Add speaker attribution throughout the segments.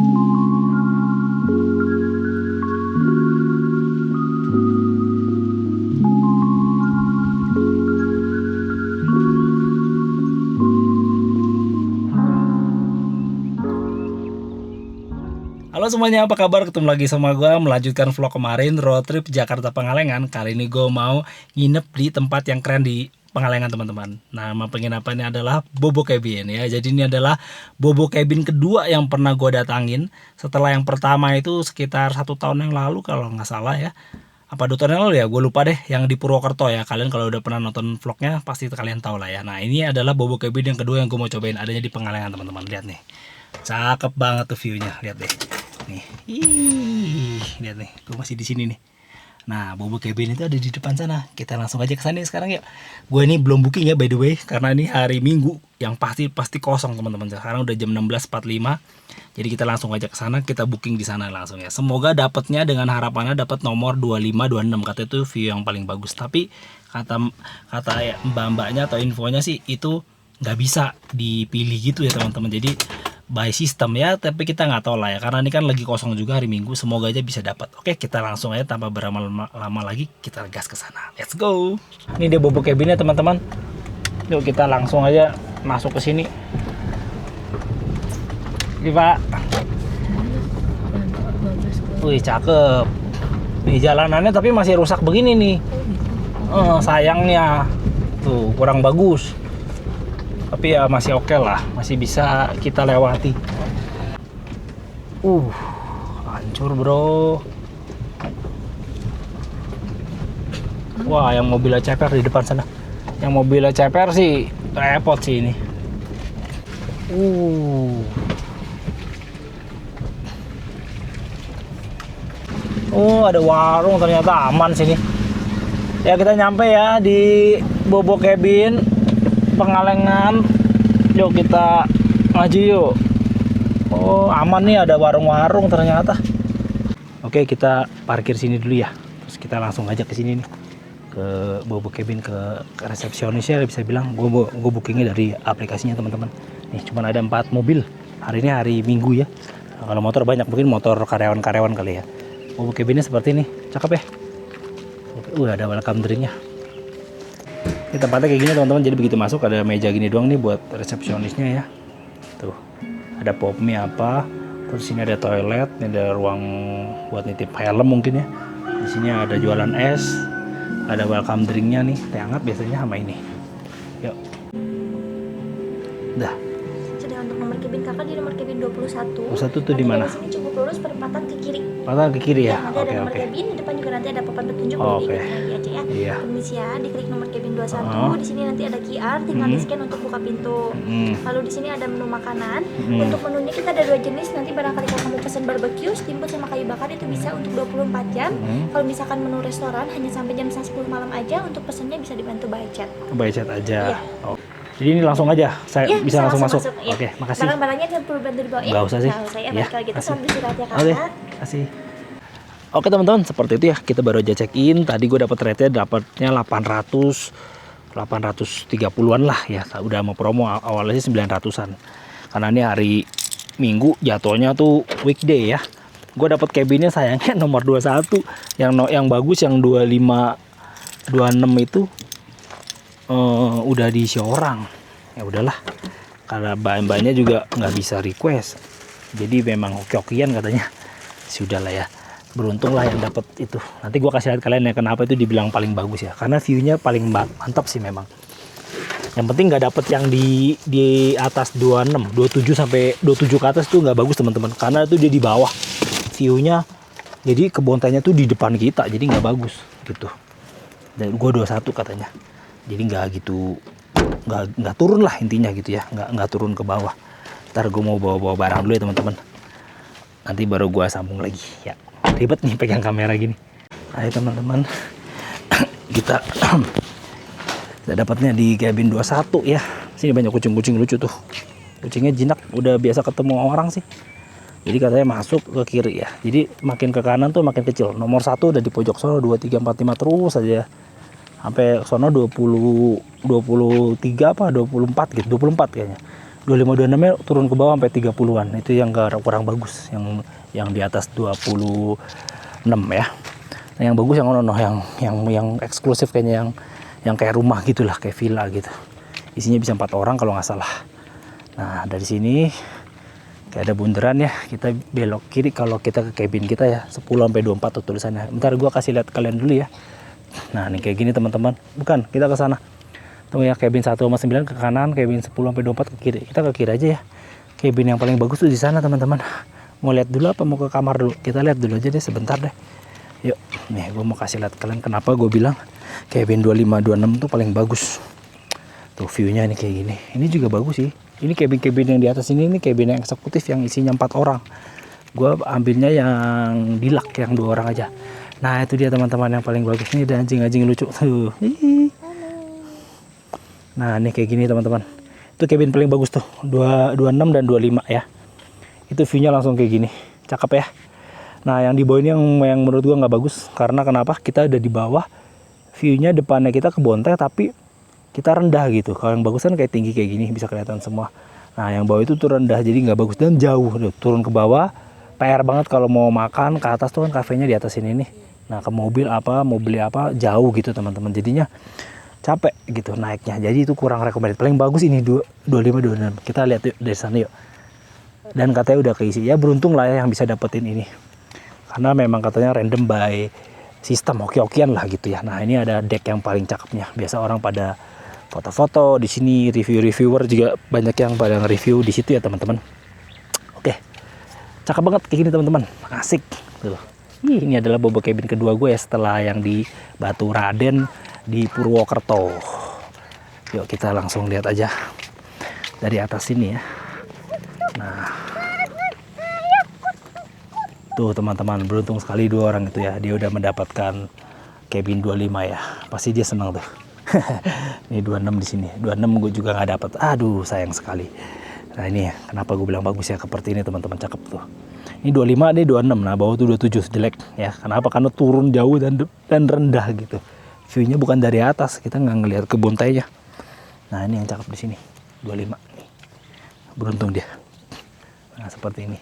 Speaker 1: Halo semuanya, apa kabar? Ketemu lagi sama gue melanjutkan vlog kemarin road trip Jakarta Pangalengan. Kali ini gue mau nginep di tempat yang keren di Pangalengan, teman-teman. Nama penginapannya adalah Bobo Cabin ya. Jadi ini adalah Bobo Cabin kedua yang pernah gue datangin. Setelah yang pertama itu sekitar 1 tahun yang lalu kalau nggak salah ya. Apa 2 tahun yang lalu ya, gue lupa deh, yang di Purwokerto ya. Kalian kalau udah pernah nonton vlognya pasti kalian tahu lah ya. Nah ini adalah Bobo Cabin yang kedua yang gue mau cobain, adanya di Pangalengan, teman-teman. Lihat nih, cakep banget tuh viewnya, lihat deh nih. Ih, lihat nih, gue masih di sini nih. Nah, Bobo Cabin itu ada di depan sana. Kita langsung aja ke sana sekarang yuk. Gue ini belum booking ya by the way, karena ini hari Minggu yang pasti kosong, teman-teman. Sekarang udah jam 16.45. Jadi kita langsung aja ke sana, kita booking di sana langsung ya. Semoga dapatnya dengan harapannya dapat nomor 25 26, katanya itu view yang paling bagus. Tapi kata ya, mbak-mbaknya atau infonya sih itu nggak bisa dipilih gitu ya, teman-teman. Jadi by system ya, tapi kita nggak tahu lah ya, karena ini kan lagi kosong juga hari Minggu. Semoga aja bisa dapat. Oke, kita langsung aja tanpa berlama-lama lagi, kita gas ke sana. Let's go. Ini dia Bobo Cabinnya, teman-teman. Yuk kita langsung aja masuk ke sini. Ini Pak. Wih, cakep. Nih jalanannya tapi masih rusak begini nih. Sayangnya tuh kurang bagus. Tapi ya masih oke lah, masih bisa kita lewati. Hancur bro. Wah, yang mobilnya ceper di depan sana. Yang mobilnya ceper sih repot sih ini. Ada warung, ternyata aman sini. Ya kita nyampe ya di Bobo Cabin Pangalengan. Yuk kita maju yuk. Aman nih, ada warung-warung ternyata. Oke, kita parkir sini dulu ya. Terus kita langsung aja ke sini nih, ke Bobo Cabin, ke resepsionisnya. Bisa bilang gue bookingnya dari aplikasinya, teman-teman. Nih cuman ada 4 mobil. Hari ini hari Minggu ya. Kalau motor banyak, mungkin motor karyawan-karyawan kali ya. Bobo Cabinnya seperti ini, cakep ya. Ada welcome drinknya. Ini tempatnya kayak gini, teman-teman. Jadi begitu masuk ada meja gini doang nih buat resepsionisnya ya. Tuh, ada pop mie apa. Terus sini ada toilet, ini ada ruang buat nitip helm mungkin ya. Di sini ada jualan es, ada welcome drinknya nih, teh hangat biasanya sama ini. Yuk. Dah.
Speaker 2: Sudah untuk nomor cabin kakak di nomor cabin 21.
Speaker 1: 21 tuh di mana?
Speaker 2: Di sini cukup lurus perempatan ke kiri.
Speaker 1: Perempatan ke kiri ya.
Speaker 2: Nanti ada nomor cabin, di depan juga nanti ada papan petunjuk.
Speaker 1: Oke.
Speaker 2: Lagi aja ya.
Speaker 1: Iya.
Speaker 2: Permisi ya, diklik nomor cabin 21. Di sini nanti ada QR, tinggal di-scan untuk buka pintu. Lalu di sini ada menu makanan. Untuk menunya kita ada 2 jenis. Nanti barangkali kalau kamu pesan barbecue, steamboat sama kayu bakar itu bisa untuk 24 jam. Kalau misalkan menu restoran hanya sampai jam 10 malam aja. Untuk pesannya bisa dibantu by chat.
Speaker 1: By chat aja.
Speaker 2: Iya.
Speaker 1: Jadi ini langsung aja, saya
Speaker 2: Ya,
Speaker 1: bisa langsung masuk.
Speaker 2: Ya.
Speaker 1: Oke, makasih.
Speaker 2: Barang-barangnya tidak perlu bantu dibawa ya?
Speaker 1: Nggak usah sih.
Speaker 2: Nggak usah ya,
Speaker 1: Ya,
Speaker 2: kalau gitu
Speaker 1: makasih.
Speaker 2: sambil istirahat ya
Speaker 1: Oke,
Speaker 2: kakak.
Speaker 1: kasih. Oke teman-teman, seperti itu ya. Kita baru aja check in. Tadi gue dapat rate-nya dapatnya 830-an lah ya. Udah mau promo, awalnya sih 900-an. Karena ini hari Minggu, jatuhnya tuh weekday ya. Gue dapat cabinnya sayangnya nomor 21. Yang bagus yang 25 26 itu udah diisi orang. Ya udahlah, karena bahan-bahannya juga nggak bisa request, jadi memang oke-okean katanya. Sudahlah ya, beruntung lah yang dapat itu. Nanti gua kasih lihat kalian ya kenapa itu dibilang paling bagus ya, karena viewnya paling mantap sih memang. Yang penting nggak dapet yang di atas 26, 27 sampai 27 ke atas tuh nggak bagus, teman-teman, karena itu dia di bawah viewnya. Jadi kebontanya tuh di depan kita, jadi nggak bagus gitu. Dan gua 21 katanya, jadi nggak gitu, nggak turun lah intinya gitu ya, nggak turun ke bawah. Ntar gue mau bawa barang dulu ya, teman-teman, nanti baru gue sambung lagi ya. Ribet nih pegang kamera gini. Ayo teman-teman, kita dapatnya di cabin 21 ya. Sini banyak kucing-kucing lucu tuh, kucingnya jinak, udah biasa ketemu orang sih. Jadi katanya masuk ke kiri ya, jadi makin ke kanan tuh makin kecil. Nomor 1 udah di pojok sono, 2, 3, 4, 5 terus aja sampai sono 23 apa 24 gitu, 24 kayaknya. 25 26 nya turun ke bawah sampai 30-an. Itu yang kurang bagus, yang di atas 26 ya. Nah, yang bagus yang yang eksklusif kayaknya, yang kayak rumah gitulah, kayak villa gitu. Isinya bisa 4 orang kalau nggak salah. Nah, dari sini kayak ada bundaran ya, kita belok kiri kalau kita ke cabin kita ya, 10 sampai 24 tuh tulisannya. Bentar gua kasih lihat kalian dulu ya. Nah, ini kayak gini teman-teman. Bukan, kita ke sana. Tuh ya, cabin 1 sama 9 ke kanan, cabin 10 sampai 24 ke kiri. Kita ke kiri aja ya. Cabin yang paling bagus tuh di sana teman-teman. Mau lihat dulu apa mau ke kamar dulu? Kita lihat dulu aja deh sebentar deh. Yuk, nih gue mau kasih lihat kalian kenapa gue bilang cabin 25 26 tuh paling bagus. Tuh view-nya ini kayak gini. Ini juga bagus sih. Ini cabin-cabin yang di atas ini cabin yang eksekutif yang isinya 4 orang. Gue ambilnya yang deluxe yang 2 orang aja. Nah, itu dia teman-teman yang paling bagus. Ini ada anjing-anjing lucu tuh. Nah, ini kayak gini teman-teman. Itu cabin paling bagus tuh. 26 dan 25 ya. Itu view-nya langsung kayak gini. Cakep ya. Nah, yang di bawah ini yang menurut gua nggak bagus. Karena kenapa? Kita ada di bawah. View-nya depannya kita ke Bonteh tapi kita rendah gitu. Kalau yang bagus kan kayak tinggi kayak gini, bisa kelihatan semua. Nah, yang bawah itu tuh rendah, jadi nggak bagus dan jauh. Turun ke bawah, PR banget kalau mau makan. Ke atas tuh kan kafenya di atas ini nih. Nah, ke mobil apa, mau beli apa, jauh gitu teman-teman. Jadinya capek gitu naiknya. Jadi itu kurang recommended. Paling bagus ini 25 26. Kita lihat yuk dari sana yuk. Dan katanya udah keisi. Ya beruntung lah ya yang bisa dapetin ini. Karena memang katanya random by sistem, oke-okean lah gitu ya. Nah, ini ada deck yang paling cakepnya. Biasa orang pada foto-foto di sini, reviewer juga banyak yang pada nge-review di situ ya teman-teman. Oke, cakep banget kayak gini teman-teman, asik. Tuh. Ini adalah bobo cabin kedua gue ya setelah yang di Batu Raden di Purwokerto. Yuk kita langsung lihat aja dari atas sini ya. Nah, tuh teman-teman, beruntung sekali 2 orang itu ya. Dia udah mendapatkan cabin 25 ya. Pasti dia senang tuh. Ini 26 di sini. 26 gue juga nggak dapat. Aduh, sayang sekali. Nah, ini ya, kenapa gue bilang bagus ya seperti ini teman-teman, cakep tuh. Ini 25, ini 26. Nah, bawah tuh 27 jelek ya. Kenapa? Karena turun jauh dan rendah gitu. View-nya bukan dari atas, kita nggak ngelihat ke bontainya. Nah, ini yang cakep di sini. 25 nih. Beruntung dia. Nah, seperti ini.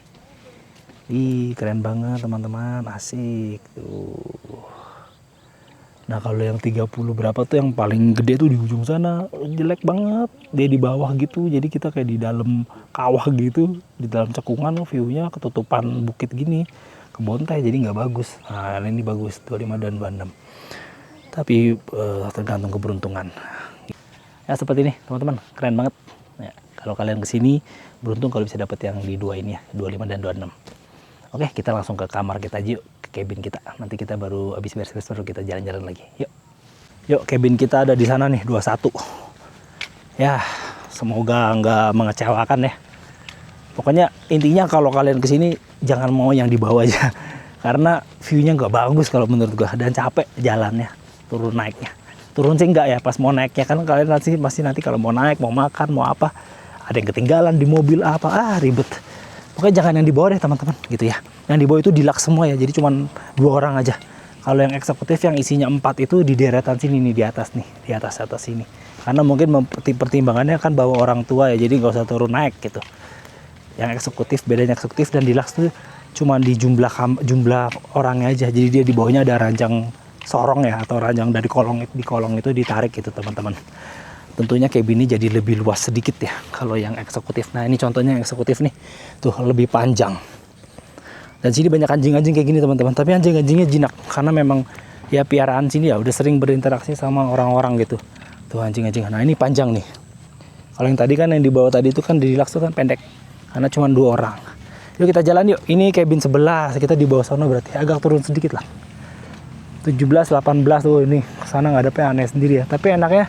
Speaker 1: Ih, keren banget teman-teman, asik tuh. Nah, kalau yang 30 berapa tuh yang paling gede tuh di ujung sana, jelek banget. Dia di bawah gitu, jadi kita kayak di dalam kawah gitu, di dalam cekungan, view-nya ketutupan bukit gini, ke Bonteh, jadi nggak bagus. Nah, ini bagus, 25 dan 26. Tapi tergantung keberuntungan. Ya seperti ini teman-teman, keren banget. Ya, kalau kalian kesini, beruntung kalau bisa dapat yang di 2 ini ya, 25 dan 26. Oke, kita langsung ke kamar kita aja yuk, ke cabin kita. Nanti kita baru habis beres-beres baru kita jalan-jalan lagi. Yuk. Yuk, cabin kita ada di sana nih, 21. Ya, semoga nggak mengecewakan ya. Pokoknya intinya kalau kalian kesini jangan mau yang di bawah aja. Karena view-nya nggak bagus kalau menurut gua dan capek jalannya, turun naiknya. Turun sih enggak ya, pas mau naiknya kan kalian pasti nanti kalau mau naik, mau makan, mau apa, ada yang ketinggalan di mobil apa, ribet. Pokoknya jangan yang di bawah deh teman-teman gitu ya. Yang di bawah itu deluxe semua ya, jadi cuma 2 orang aja. Kalau yang eksekutif yang isinya 4 itu di deretan sini nih, di atas nih, di atas sini. Karena mungkin pertimbangannya kan bawa orang tua ya, jadi nggak usah turun naik gitu. Yang eksekutif, bedanya eksekutif dan deluxe tuh cuma di jumlah orangnya aja. Jadi dia di bawahnya ada ranjang sorong ya, atau ranjang dari kolong itu ditarik gitu teman-teman. Tentunya cabin ini jadi lebih luas sedikit ya kalau yang eksekutif. Nah, ini contohnya yang eksekutif nih, tuh lebih panjang. Dan sini banyak anjing-anjing kayak gini teman-teman. Tapi anjing-anjingnya jinak karena memang ya piaraan sini ya udah sering berinteraksi sama orang-orang gitu. Tuh anjing-anjing. Nah, ini panjang nih. Kalau yang tadi kan yang di bawah tadi itu kan di deluxe tuh kan pendek karena cuma 2 orang. Yuk kita jalan yuk. Ini cabin 11, kita di bawah sana berarti agak turun sedikit lah. 17, 18 tuh ini kesana nggak ada apa aneh sendiri ya. Tapi enaknya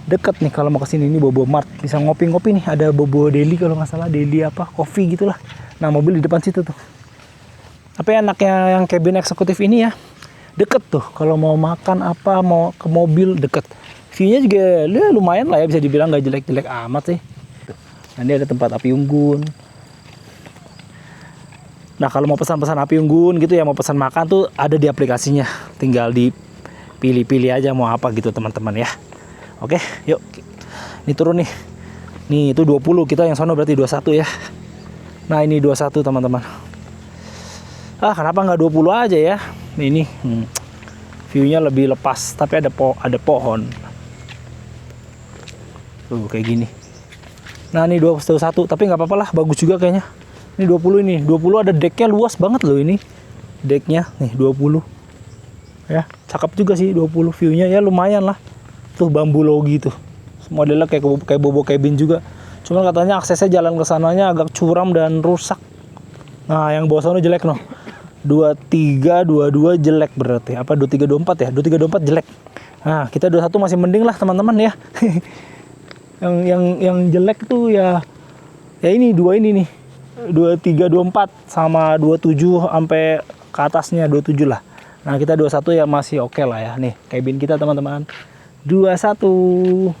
Speaker 1: deket nih kalau mau kesini, ini Bobo Mart, bisa ngopi-ngopi nih, ada Bobo Deli kalau nggak salah, Deli apa, coffee gitulah. Nah, mobil di depan situ tuh. Tapi enaknya yang cabin eksekutif ini ya, deket tuh, kalau mau makan apa, mau ke mobil deket. View-nya juga ya, lumayan lah ya, bisa dibilang nggak jelek-jelek amat sih. Nah, ini ada tempat api unggun. Nah, kalau mau pesan-pesan api unggun gitu ya, mau pesan makan tuh ada di aplikasinya, tinggal dipilih-pilih aja mau apa gitu teman-teman ya. Oke, yuk. Ini turun nih. Nih itu 20, kita yang sono berarti 21 ya. Nah ini 21 teman-teman. Kenapa nggak 20 aja ya? Ini view-nya lebih lepas, tapi ada pohon. Tuh kayak gini. Nah ini 21, tapi nggak apa-apa lah, bagus juga kayaknya. Ini 20 ini, 20 ada decknya luas banget loh ini. Decknya nih 20. Ya, cakep juga sih 20 view-nya ya, lumayan lah. Tuh bambu logi tuh. Modelnya kayak bobo cabin juga. Cuman katanya aksesnya jalan ke sananya agak curam dan rusak. Nah, yang bawah sana jelek noh. 23, 22 jelek berarti. Apa 23, 24 ya? 23, 24 jelek. Nah, kita 21 masih mending lah teman-teman ya. yang jelek tuh ya ini dua ini nih. 23, 24 sama 27 sampai ke atasnya 27 lah. Nah, kita 21 ya masih oke lah ya. Nih, cabin kita teman-teman. 21.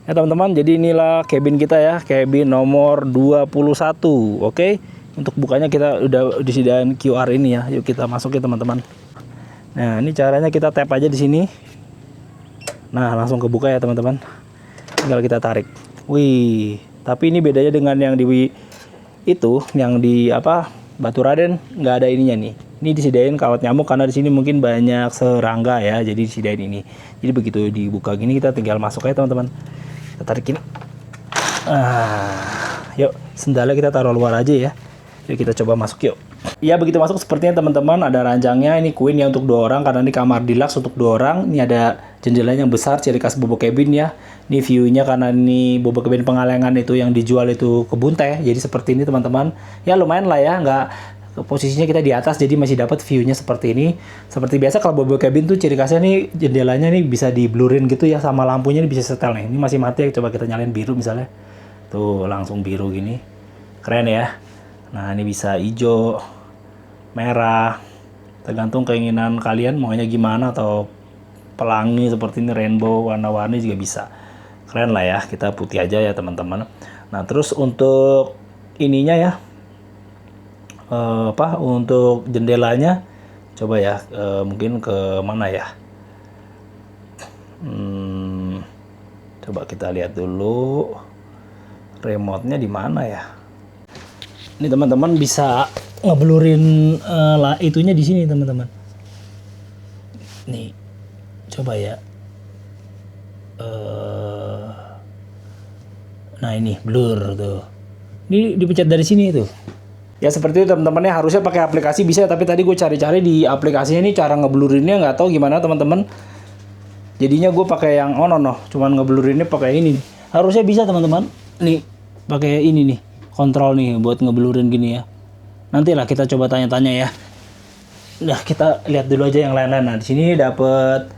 Speaker 1: Ya teman-teman, jadi inilah cabin kita ya, cabin nomor 21. Oke. Untuk bukanya kita udah disediain QR ini ya. Yuk kita masuk ya teman-teman. Nah, ini caranya kita tap aja di sini. Nah, langsung kebuka ya teman-teman. Tinggal kita tarik. Wih, tapi ini bedanya dengan yang di Batu Raden nggak ada ininya nih. Ini disediain kawat nyamuk karena di sini mungkin banyak serangga ya, jadi disediain ini. Jadi begitu dibuka gini kita tinggal masuk aja teman-teman. Kita tarik ini. Yuk sendalnya kita taruh luar aja ya. Yuk kita coba masuk yuk. Ya begitu masuk sepertinya teman-teman ada ranjangnya. Ini queen ya untuk 2 orang karena ini kamar deluxe untuk 2 orang. Ini ada jendelanya yang besar, ciri khas bobo cabin ya. Ini view-nya karena ini bobo cabin Pengalengan itu yang dijual itu kebun teh. Jadi seperti ini teman-teman. Ya lumayan lah ya, nggak posisinya kita di atas jadi masih dapat view-nya seperti ini. Seperti biasa kalau bobo cabin tuh ciri khasnya nih jendelanya nih bisa di blurin gitu ya, sama lampunya ini bisa setel nih. Ini masih mati ya, coba kita nyalain biru misalnya. Tuh langsung biru gini. Keren ya. Nah, ini bisa hijau, merah. Tergantung keinginan kalian maunya gimana, atau pelangi seperti ini rainbow warna-warni juga bisa. Keren lah ya, kita putih aja ya teman-teman. Nah, terus untuk ininya ya. Untuk jendelanya coba ya, mungkin ke mana ya, coba kita lihat dulu remote-nya di mana ya. Ini teman-teman bisa ngeblurin itunya di sini teman-teman. Nih coba ya, nah ini blur tuh, ini dipencet dari sini tuh. Ya seperti itu teman-teman ya, harusnya pakai aplikasi bisa, tapi tadi gue cari-cari di aplikasinya ini cara ngeblurinnya nggak tahu gimana teman-teman. Jadinya gue pakai yang cuman ngeblurinnya pakai ini. Harusnya bisa teman-teman. Nih pakai ini nih, kontrol nih buat ngeblurin gini ya. Nantilah kita coba tanya-tanya ya. Nah kita lihat dulu aja yang lain-lain. Nah di sini dapat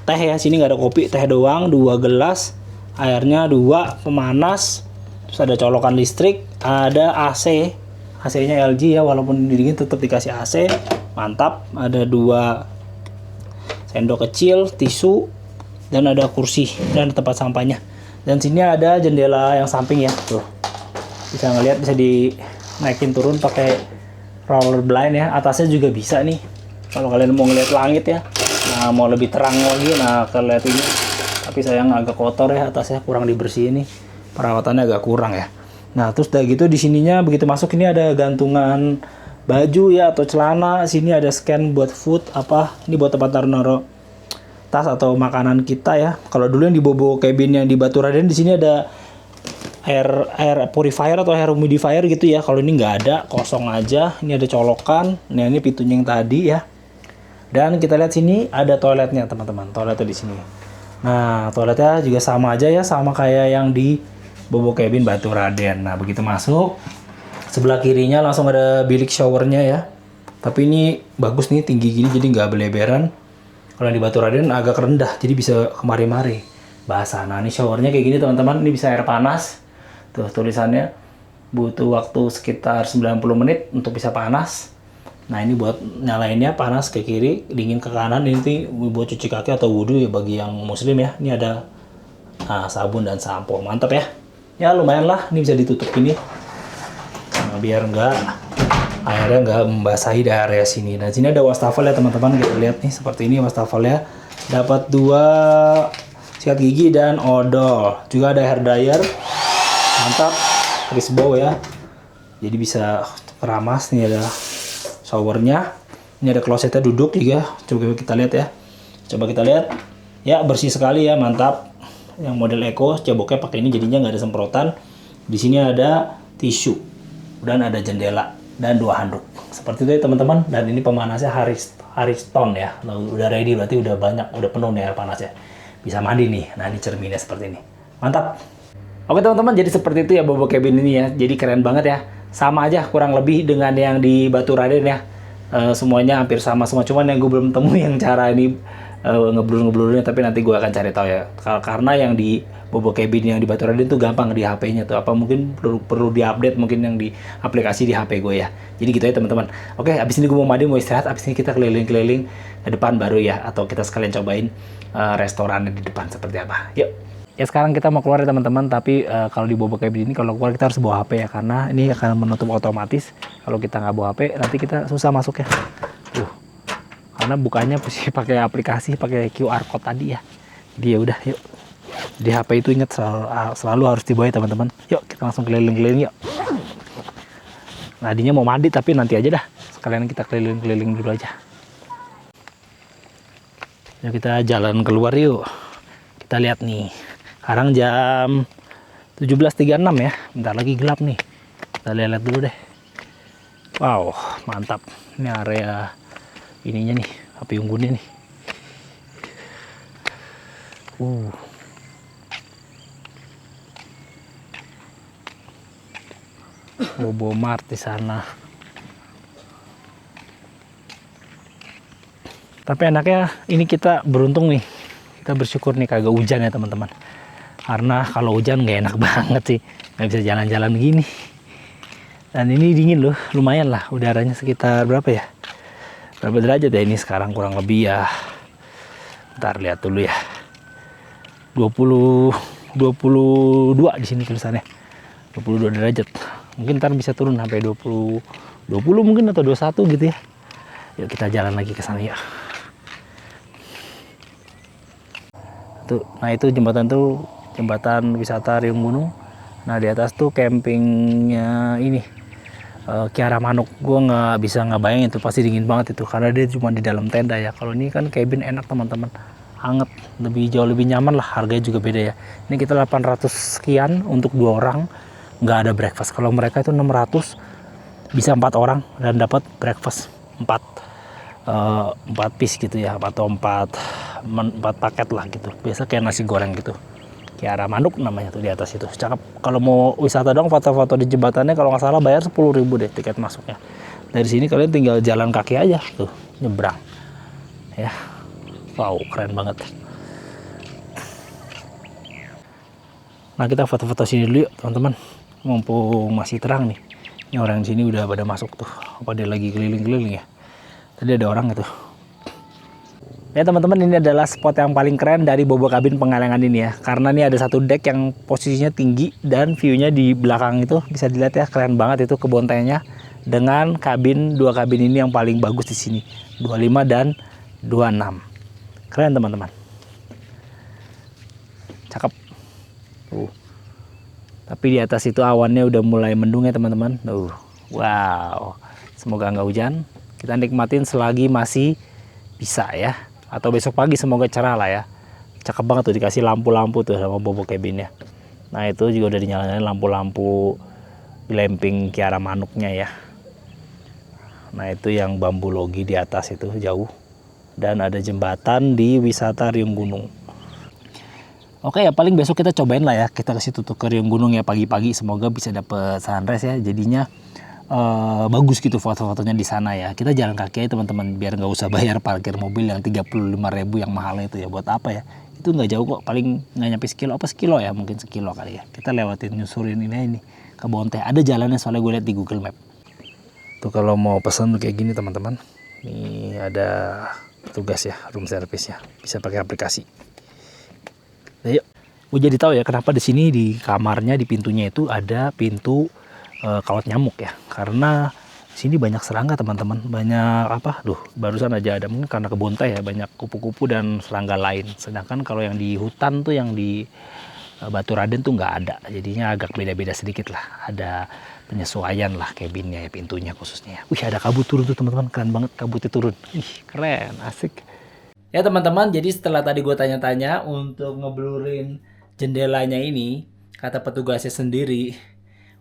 Speaker 1: teh ya, sini nggak ada kopi, teh doang, 2 gelas, airnya 2, pemanas, terus ada colokan listrik, ada AC. AC-nya LG ya, walaupun dingin tetap dikasih AC. Mantap. Ada 2 sendok kecil, tisu, dan ada kursi dan tempat sampahnya. Dan sini ada jendela yang samping ya, tuh. Bisa ngelihat, bisa dinaikin turun pakai roller blind ya. Atasnya juga bisa nih. Kalau kalian mau ngeliat langit ya. Nah, mau lebih terang lagi, nah kalian ini. Tapi sayang agak kotor ya, atasnya kurang dibersihin nih. Perawatannya agak kurang ya. Nah, terus udah gitu di sininya begitu masuk ini ada gantungan baju ya atau celana. Sini ada scan buat food ini buat tempat naruh tas atau makanan kita ya. Kalau dulu yang di bobo cabin yang di Batu Raden di sini ada air purifier atau air humidifier gitu ya. Kalau ini nggak ada, kosong aja. Ini ada colokan. Nah, ini pintunya yang tadi ya. Dan kita lihat sini ada toiletnya teman-teman. Toiletnya di sini. Nah, toiletnya juga sama aja ya, sama kayak yang di bobo cabin Batu Raden. Nah, begitu masuk, sebelah kirinya langsung ada bilik showernya ya. Tapi ini bagus nih, tinggi gini jadi nggak beleberan. Kalau di Batu Raden agak rendah, jadi bisa kemari-mari basah. Nah, ini showernya kayak gini teman-teman. Ini bisa air panas. Tuh tulisannya butuh waktu sekitar 90 menit untuk bisa panas. Nah, ini buat nyalainnya panas ke kiri, dingin ke kanan. Ini buat cuci kaki atau wudhu ya bagi yang muslim ya. Ini ada sabun dan sampo. Mantap ya. Ya lumayan lah, ini bisa ditutup gini. Nah, biar airnya nggak membasahi di area sini. Nah, sini ada wastafel ya teman-teman. Kita lihat nih seperti ini wastafelnya. Dapat 2 sikat gigi dan odol. Juga ada hair dryer. Mantap. Chris Bow ya. Jadi bisa keramas. Nih ada showernya. Ini ada klosetnya duduk juga. Coba kita lihat ya. Coba kita lihat. Ya bersih sekali ya, mantap. Yang model Eco, ceboknya pakai ini jadinya nggak ada semprotan. Di sini ada tisu dan ada jendela dan 2 handuk. Seperti itu ya teman-teman. Dan ini pemanasnya Hariston ya. Nah, udah ready berarti udah banyak, udah penuh nih air panasnya. Bisa mandi nih. Nah ini cerminnya seperti ini. Mantap. Oke teman-teman, jadi seperti itu ya Bobo Cabin ini ya. Jadi keren banget ya. Sama aja kurang lebih dengan yang di Batu Raden ya. Semuanya hampir sama semua. Cuman yang gue belum temu yang cara ini ngeblur-ngeblurnya, tapi nanti gue akan cari tahu ya. Karena yang di Bobo Cabin yang di Batu Raden tuh gampang di HP-nya tuh. Apa mungkin perlu diupdate mungkin yang di aplikasi di HP gue ya. Jadi gitu ya teman-teman. Oke, abis ini gue mau mandi, mau istirahat. Abis ini kita keliling-keliling ke depan baru ya. Atau kita sekalian cobain restorannya di depan seperti apa. Yuk. Ya sekarang kita mau keluar ya teman-teman. Tapi kalau di Bobo Cabin ini kalau keluar kita harus bawa HP ya. Karena ini akan menutup otomatis. Kalau kita nggak bawa HP nanti kita susah masuknya. Karena bukanya pasti pakai aplikasi, pakai QR code tadi ya. Jadi ya udah, yuk. Di HP itu ingat selalu harus dibawa ya teman-teman. Yuk kita langsung keliling-keliling yuk. Nadinya mau mandi tapi nanti aja dah. Sekalian kita keliling-keliling dulu aja. Yuk kita jalan keluar yuk. Kita lihat nih. Sekarang jam 17.36 ya. Bentar lagi gelap nih. Kita lihat dulu deh. Wow, mantap. Ini area ininya nih, api unggunnya nih. Bobo Mart di sana. Tapi enaknya ini kita beruntung nih. Kita bersyukur nih kagak hujan ya teman-teman. Karena kalau hujan nggak enak banget sih. Nggak bisa jalan-jalan gini. Dan ini dingin loh, lumayan lah. Udaranya sekitar berapa ya? Berapa derajat ya ini sekarang kurang lebih ya. Ntar lihat dulu ya. 22 di sini tulisannya. 22 derajat. Mungkin ntar bisa turun sampai 20 mungkin atau 21 gitu ya. Yuk kita jalan lagi ke sana ya. Tuh, nah itu jembatan tuh jembatan wisata Riung Gunung. Nah di atas tuh campingnya ini. Kiara Manuk, gue nggak bisa ngebayangin itu pasti dingin banget itu karena dia cuma di dalam tenda ya. Kalau ini kan cabin enak teman-teman, hangat, jauh lebih nyaman lah, harganya juga beda ya. Ini kita 800 sekian untuk 2 orang, nggak ada breakfast. Kalau mereka itu 600 bisa 4 orang dan dapat breakfast 4 piece gitu ya, atau 4 paket lah gitu. Biasa kayak nasi goreng gitu. Kiara Manuk namanya tuh di atas itu. Cakep. Kalau mau wisata dong, foto-foto di jembatannya kalau nggak salah bayar 10.000 deh tiket masuknya. Dari sini kalian tinggal jalan kaki aja tuh, nyebrang. Ya. Wow, keren banget. Nah, kita foto-foto sini dulu yuk, teman-teman. Mumpung masih terang nih. Ini orang di sini udah pada masuk tuh. Apa dia lagi keliling-keliling ya? Tadi ada orang itu. Ya teman-teman, ini adalah spot yang paling keren dari Bobo Cabin Pengalengan ini ya. Karena ini ada satu deck yang posisinya tinggi dan view-nya di belakang itu bisa dilihat ya, keren banget itu kebun tehnya. Dengan dua kabin ini yang paling bagus di sini, 25 dan 26. Keren teman-teman. Cakep. Tapi di atas itu awannya udah mulai mendung ya teman-teman. Wow. Semoga nggak hujan. Kita nikmatin selagi masih bisa ya. Atau besok pagi semoga cerah lah ya. Cakep banget tuh, dikasih lampu-lampu tuh sama Bobo Cabin ya. Nah itu juga udah dinyalain lampu-lampu glamping Kiara Manuknya ya. Nah itu yang bambu logi di atas itu jauh. Dan ada jembatan di wisata Riung Gunung. Oke ya, paling besok kita cobain lah ya. Kita ke situ tuh ke Riung Gunung ya pagi-pagi. Semoga bisa dapet sunrise ya. Jadinya bagus gitu foto-fotonya di sana ya. Kita jalan kaki aja teman-teman, biar nggak usah bayar parkir mobil yang 35.000 yang mahalnya itu ya. Buat apa ya? Itu nggak jauh kok, paling nggak nyampe sekilo, apa sekilo ya, mungkin sekilo kali ya. Kita lewatin nyusurin ini kebun teh. Ada jalannya soalnya gue lihat di Google Map. Tuh kalau mau pesan kayak gini teman-teman, ini ada tugas ya, room service ya, bisa pakai aplikasi. Nah, yuk, gue jadi tahu ya kenapa di sini di kamarnya di pintunya itu ada pintu kawat nyamuk ya, karena Sini banyak serangga teman-teman, banyak apa? Duh, barusan aja ada, mungkin karena kebun teh ya, banyak kupu-kupu dan serangga lain. Sedangkan kalau yang di hutan tuh, yang di Batu Raden tuh nggak ada. Jadinya agak beda-beda sedikit lah. Ada penyesuaian lah cabinnya ya, pintunya khususnya. Wih, ada kabut turun tuh teman-teman, keren banget kabutnya turun. Ih, keren, asik. Ya teman-teman, jadi setelah tadi gue tanya-tanya untuk ngeblurin jendelanya ini, kata petugasnya sendiri,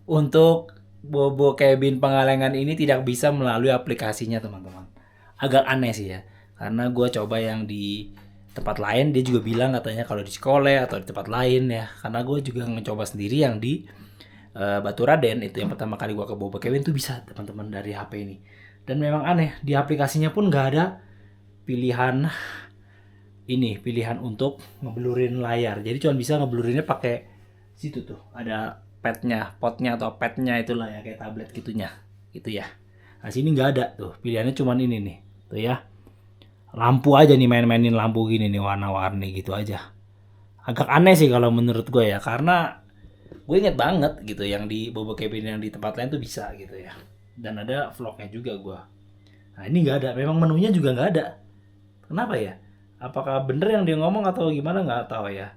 Speaker 1: untuk bobo cabin Pengalengan ini tidak bisa melalui aplikasinya teman-teman. Agak aneh sih ya, karena gue coba yang di tempat lain, dia juga bilang katanya kalau di sekolah atau di tempat lain ya. Karena gue juga mencoba sendiri yang di Batu Raden, itu yang pertama kali gue ke bobo cabin tuh bisa teman-teman dari HP ini. Dan memang aneh, di aplikasinya pun nggak ada pilihan pilihan untuk ngeblurin layar. Jadi cuma bisa ngeblurinnya pakai situ tuh, ada potnya atau padnya itulah ya, kayak tablet gitunya gitu ya. Nah sini nggak ada tuh, pilihannya cuman ini nih tuh ya, lampu aja nih, main-mainin lampu gini nih warna-warni gitu aja. Agak aneh sih kalau menurut gue ya, karena gue inget banget gitu yang di bobo cabin yang di tempat lain tuh bisa gitu ya, dan ada vlognya juga gue. Nah ini nggak ada, memang menunya juga nggak ada. Kenapa ya? Apakah bener yang dia ngomong atau gimana, nggak tahu ya.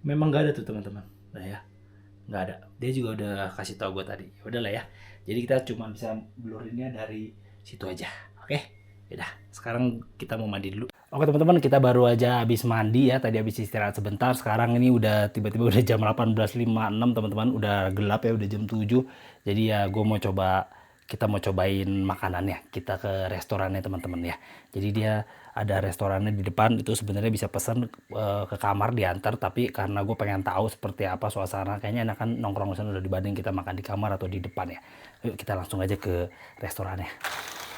Speaker 1: Memang nggak ada tuh teman-teman. Nah ya, nggak ada. Dia juga udah kasih tahu gue tadi. Ya udahlah ya. Jadi kita cuma bisa blurinnya dari situ aja. Oke? Yaudah, sekarang kita mau mandi dulu. Oke teman-teman, kita baru aja habis mandi ya. Tadi habis istirahat sebentar. Sekarang ini udah tiba-tiba udah jam 18.56 teman-teman. Udah gelap ya, udah jam 7. Jadi ya gue mau coba, kita mau cobain makanannya. Kita ke restorannya teman-teman ya. Jadi dia ada restorannya di depan, itu sebenarnya bisa pesan ke kamar diantar, tapi karena gue pengen tahu seperti apa suasana, kayaknya enakan nongkrong di sana udah dibanding kita makan di kamar atau di depan ya. Yuk kita langsung aja ke restorannya.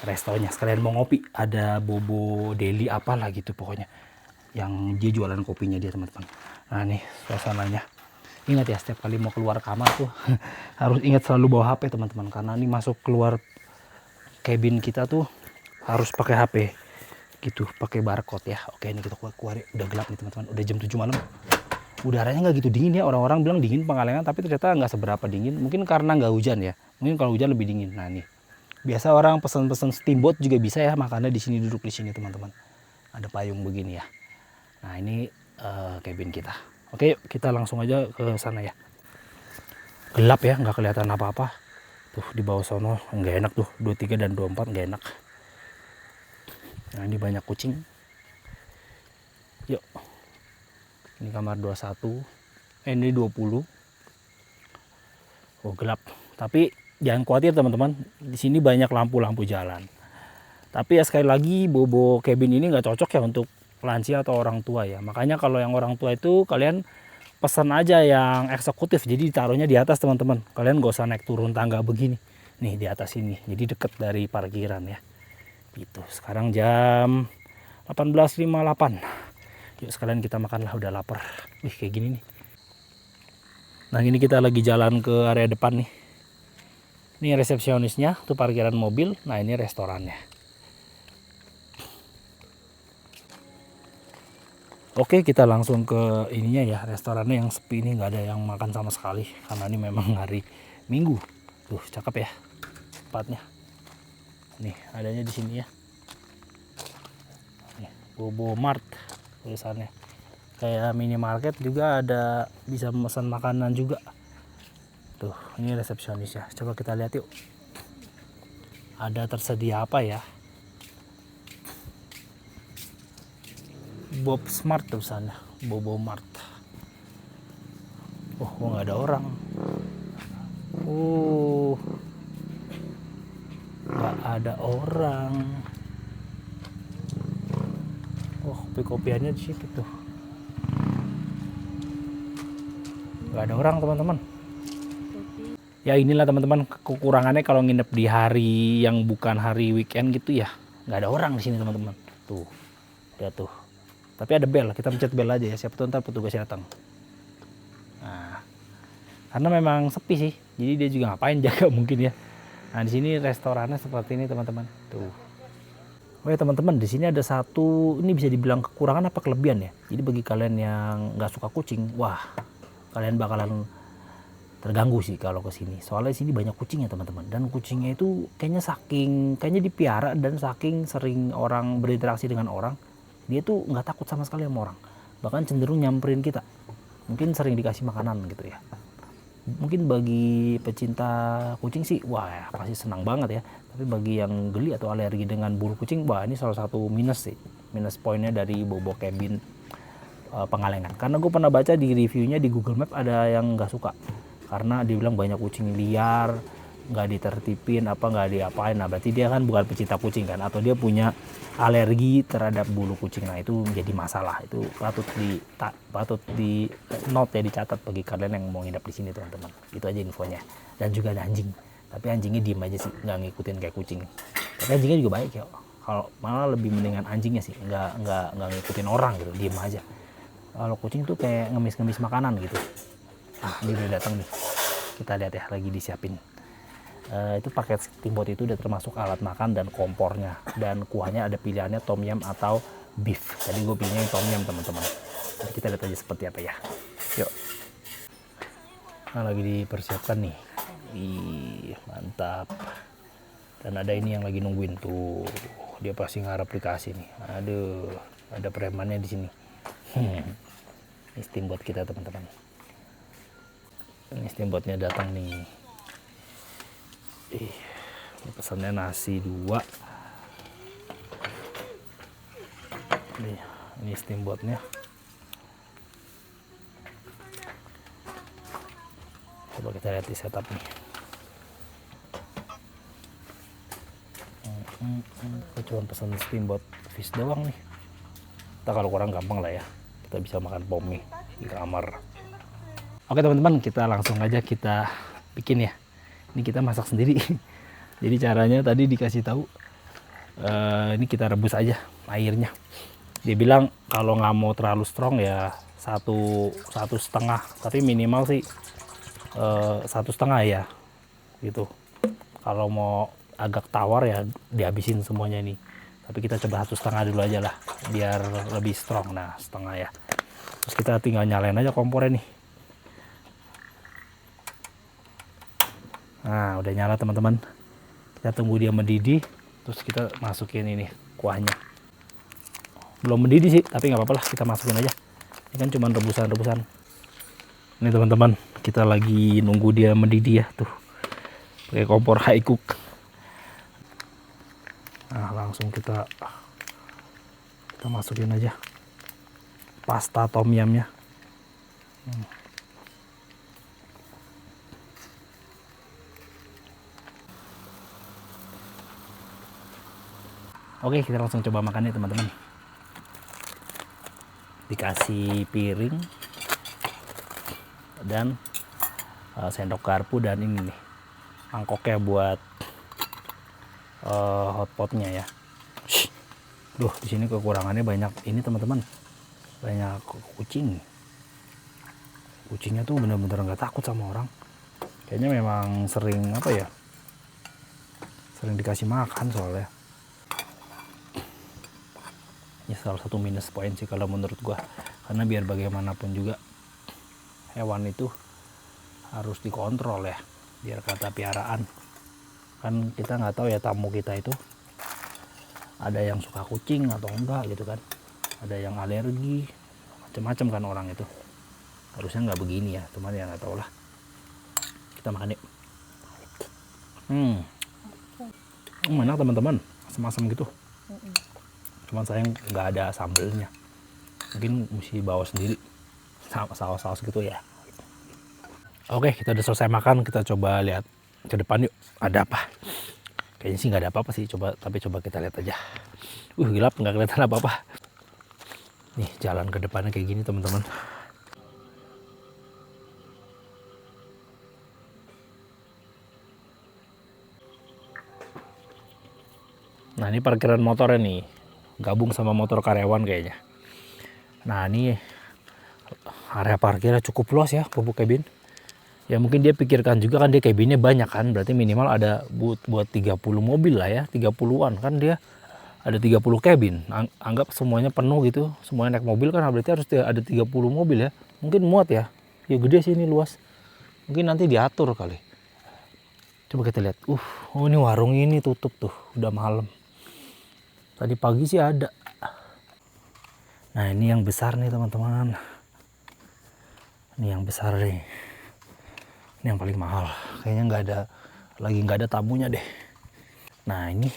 Speaker 1: Restonya sekalian mau ngopi, ada Bobo Deli apalah gitu pokoknya, yang dia jualan kopinya dia teman-teman. Nah nih suasananya. Ingat ya, setiap kali mau keluar kamar tuh harus ingat selalu bawa HP teman-teman, karena ini masuk keluar cabin kita tuh harus pakai HP gitu, pakai barcode ya. Oke, ini kita keluar, udah gelap nih teman-teman, udah jam 7 malam. Udaranya nggak gitu dingin ya, orang-orang bilang dingin Pengalengan, tapi ternyata nggak seberapa dingin. Mungkin karena nggak hujan ya, mungkin kalau hujan lebih dingin. Nah nih, biasa orang pesan-pesan steamboat juga bisa ya makannya di sini, duduk di sini teman-teman. Ada payung begini ya. Nah ini cabin kita. Oke, yuk kita langsung aja ke sana ya. Gelap ya, nggak kelihatan apa-apa. Tuh di bawah sono nggak enak tuh, 23 dan 24 nggak enak. Nah ini banyak kucing. Yuk. Ini kamar 21. Ini 20. Oh gelap. Tapi jangan khawatir teman-teman. Di sini banyak lampu-lampu jalan. Tapi ya sekali lagi, bobo cabin ini nggak cocok ya untuk lansia atau orang tua ya. Makanya kalau yang orang tua itu kalian pesan aja yang eksekutif. Jadi ditaruhnya di atas teman-teman. Kalian gak usah naik turun tangga begini. Nih di atas ini. Jadi deket dari parkiran ya. Gitu. Sekarang jam 18.58. Yuk sekalian kita makan lah, udah lapar. Wih kayak gini nih. Nah ini kita lagi jalan ke area depan nih. Ini resepsionisnya, tuh parkiran mobil. Nah ini restorannya. Oke, kita langsung ke ininya ya, restorannya yang sepi ini, nggak ada yang makan sama sekali. Karena ini memang hari Minggu. Tuh cakep ya tempatnya. Nih adanya di sini ya. Nih, Bobo Mart tulisannya. Kayak minimarket juga ada, bisa memesan makanan juga. Tuh, ini resepsionis ya. Coba kita lihat yuk. Ada tersedia apa ya? Bob Smart tulisannya, Bobo Mart. Oh, nggak ada orang. Nggak ada orang. Oh, kopi-kopiannya di situ tuh. Nggak ada orang teman-teman. Ya inilah teman-teman kekurangannya kalau nginep di hari yang bukan hari weekend gitu ya. Nggak ada orang di sini teman-teman. Tuh, lihat tuh. Tapi ada bel, kita pencet bel aja ya. Siapa tahu ntar petugasnya datang. Nah, karena memang sepi sih. Jadi dia juga ngapain jaga mungkin ya. Nah di sini restorannya seperti ini teman-teman. Tuh. Oh ya teman-teman, di sini ada satu, ini bisa dibilang kekurangan apa kelebihan ya. Jadi bagi kalian yang nggak suka kucing, wah kalian bakalan terganggu sih kalau ke sini. Soalnya sini banyak kucing ya teman-teman. Dan kucingnya itu kayaknya dipiara dan saking sering orang berinteraksi dengan orang, dia tuh nggak takut sama sekali sama orang. Bahkan cenderung nyamperin kita. Mungkin sering dikasih makanan gitu ya. Mungkin bagi pecinta kucing sih, wah ya, pasti senang banget ya. Tapi bagi yang geli atau alergi dengan bulu kucing, wah ini salah satu minus sih. Minus poinnya dari Bobo Cabin Pengalengan. Karena gue pernah baca di reviewnya di Google Map ada yang nggak suka. Karena dibilang banyak kucing liar, nggak ditertipin, nggak diapain. Nah berarti dia kan bukan pecinta kucing kan. Atau dia punya alergi terhadap bulu kucing. Nah itu menjadi masalah. Itu patut di note ya, dicatat bagi kalian yang mau nginep di sini teman-teman. Itu aja infonya. Dan juga ada anjing. Tapi anjingnya diem aja sih, nggak ngikutin kayak kucing. Tapi anjingnya juga baik ya. Kalau malah lebih mendingan anjingnya sih, nggak ngikutin orang gitu, diem aja. Kalau kucing tuh kayak ngemis-ngemis makanan gitu. Nah ini udah datang nih. Kita lihat ya, lagi disiapin. Itu paket steamboat itu udah termasuk alat makan dan kompornya. Dan kuahnya ada pilihannya tom yum atau beef. Tadi gue pilihnya yang tom yum teman-teman. Jadi kita lihat aja seperti apa ya. Yuk. Nah lagi dipersiapkan nih. Ih mantap. Dan ada ini yang lagi nungguin tuh. Dia pasti ngarep dikasih nih. Aduh, ada premannya di sini. Ini steamboat kita teman-teman. Ini steamboatnya datang nih. Ini pesannya nasi 2. Ini steamboatnya. Coba kita lihat di setup nih. Aku cuma pesan steamboat fish doang nih. Kita kalau kurang gampang lah ya. Kita bisa makan pome di kamar. Oke teman-teman, kita langsung aja kita bikin ya. Ini kita masak sendiri. Jadi caranya tadi dikasih tahu. Ini kita rebus aja airnya. Dia bilang kalau nggak mau terlalu strong ya 1,5, tapi minimal sih 1,5 ya. Gitu. Kalau mau agak tawar ya dihabisin semuanya nih. Tapi kita coba 1,5 dulu aja lah, biar lebih strong. Nah 1,5 ya. Terus kita tinggal nyalain aja kompornya nih. Nah udah nyala teman-teman. Kita tunggu dia mendidih. Terus kita masukin ini kuahnya. Belum mendidih sih, tapi nggak apa-apa lah, kita masukin aja. Ini kan cuma rebusan-rebusan. Ini teman-teman, kita lagi nunggu dia mendidih ya tuh. Pakai kompor high cook. Nah langsung kita masukin aja pasta tom yumnya. Oke, kita langsung coba makan nih teman-teman. Dikasih piring dan sendok garpu dan ini nih mangkoknya buat hotpotnya ya. Duh, di sini kekurangannya banyak ini teman-teman, banyak kucing. Kucingnya tuh bener-bener nggak takut sama orang. Kayaknya memang sering sering dikasih makan soalnya. Ini salah satu minus poin sih kalau menurut gua, karena biar bagaimanapun juga hewan itu harus dikontrol ya, biar kata piaraan. Kan kita nggak tahu ya tamu kita itu ada yang suka kucing atau enggak gitu kan, ada yang alergi macam-macam kan orang itu. Harusnya nggak begini ya, cuman ya nggak tahu lah. Kita makan yuk. Enak teman-teman, asam-asam gitu. Cuman sayang nggak ada sambelnya, mungkin mesti bawa sendiri sama saus-saus gitu ya. Oke, kita udah selesai makan, kita coba lihat ke depan yuk, ada apa. Kayaknya sih nggak ada apa-apa sih, tapi coba kita lihat aja. Gelap, nggak kelihatan apa-apa. Nih jalan ke depannya kayak gini teman-teman. Nah ini parkiran motornya nih, gabung sama motor karyawan kayaknya. Nah ini area parkirnya cukup luas ya Bobo Cabin. Ya mungkin dia pikirkan juga kan, dia cabinnya banyak kan, berarti minimal ada buat 30 mobil lah ya, 30-an kan, dia ada 30 cabin. Anggap semuanya penuh gitu, semuanya naik mobil kan berarti harus ada 30 mobil ya. Mungkin muat ya, ya gede sih ini luas. Mungkin nanti diatur kali. Coba kita lihat. Oh ini warung ini tutup tuh, udah malam. Tadi pagi sih ada. Nah ini yang besar nih teman-teman. Ini yang besar nih. Ini yang paling mahal. Kayaknya nggak ada tamunya deh. Nah ini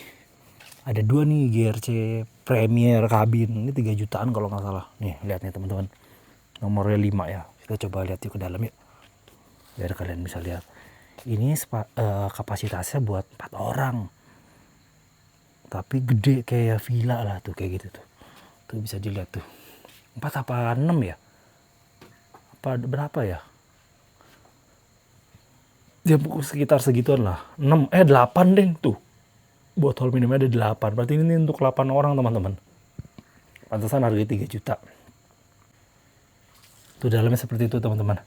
Speaker 1: ada 2 nih GRC Premier kabin. Ini 3 jutaan kalau nggak salah. Nih lihat nih teman-teman. Nomornya 5 ya. Kita coba lihat yuk ke dalam yuk. Biar kalian bisa lihat. Ini kapasitasnya buat 4 orang. Tapi gede kayak villa lah tuh, kayak gitu tuh. Tuh bisa dilihat tuh. 4 apa 6 ya? Apa berapa ya? Dia sekitar segituan lah. 8 deh tuh. Botol minumnya ada 8. Berarti ini untuk 8 orang teman-teman. Pantesan harganya 3 juta. Tuh dalamnya seperti itu teman-teman.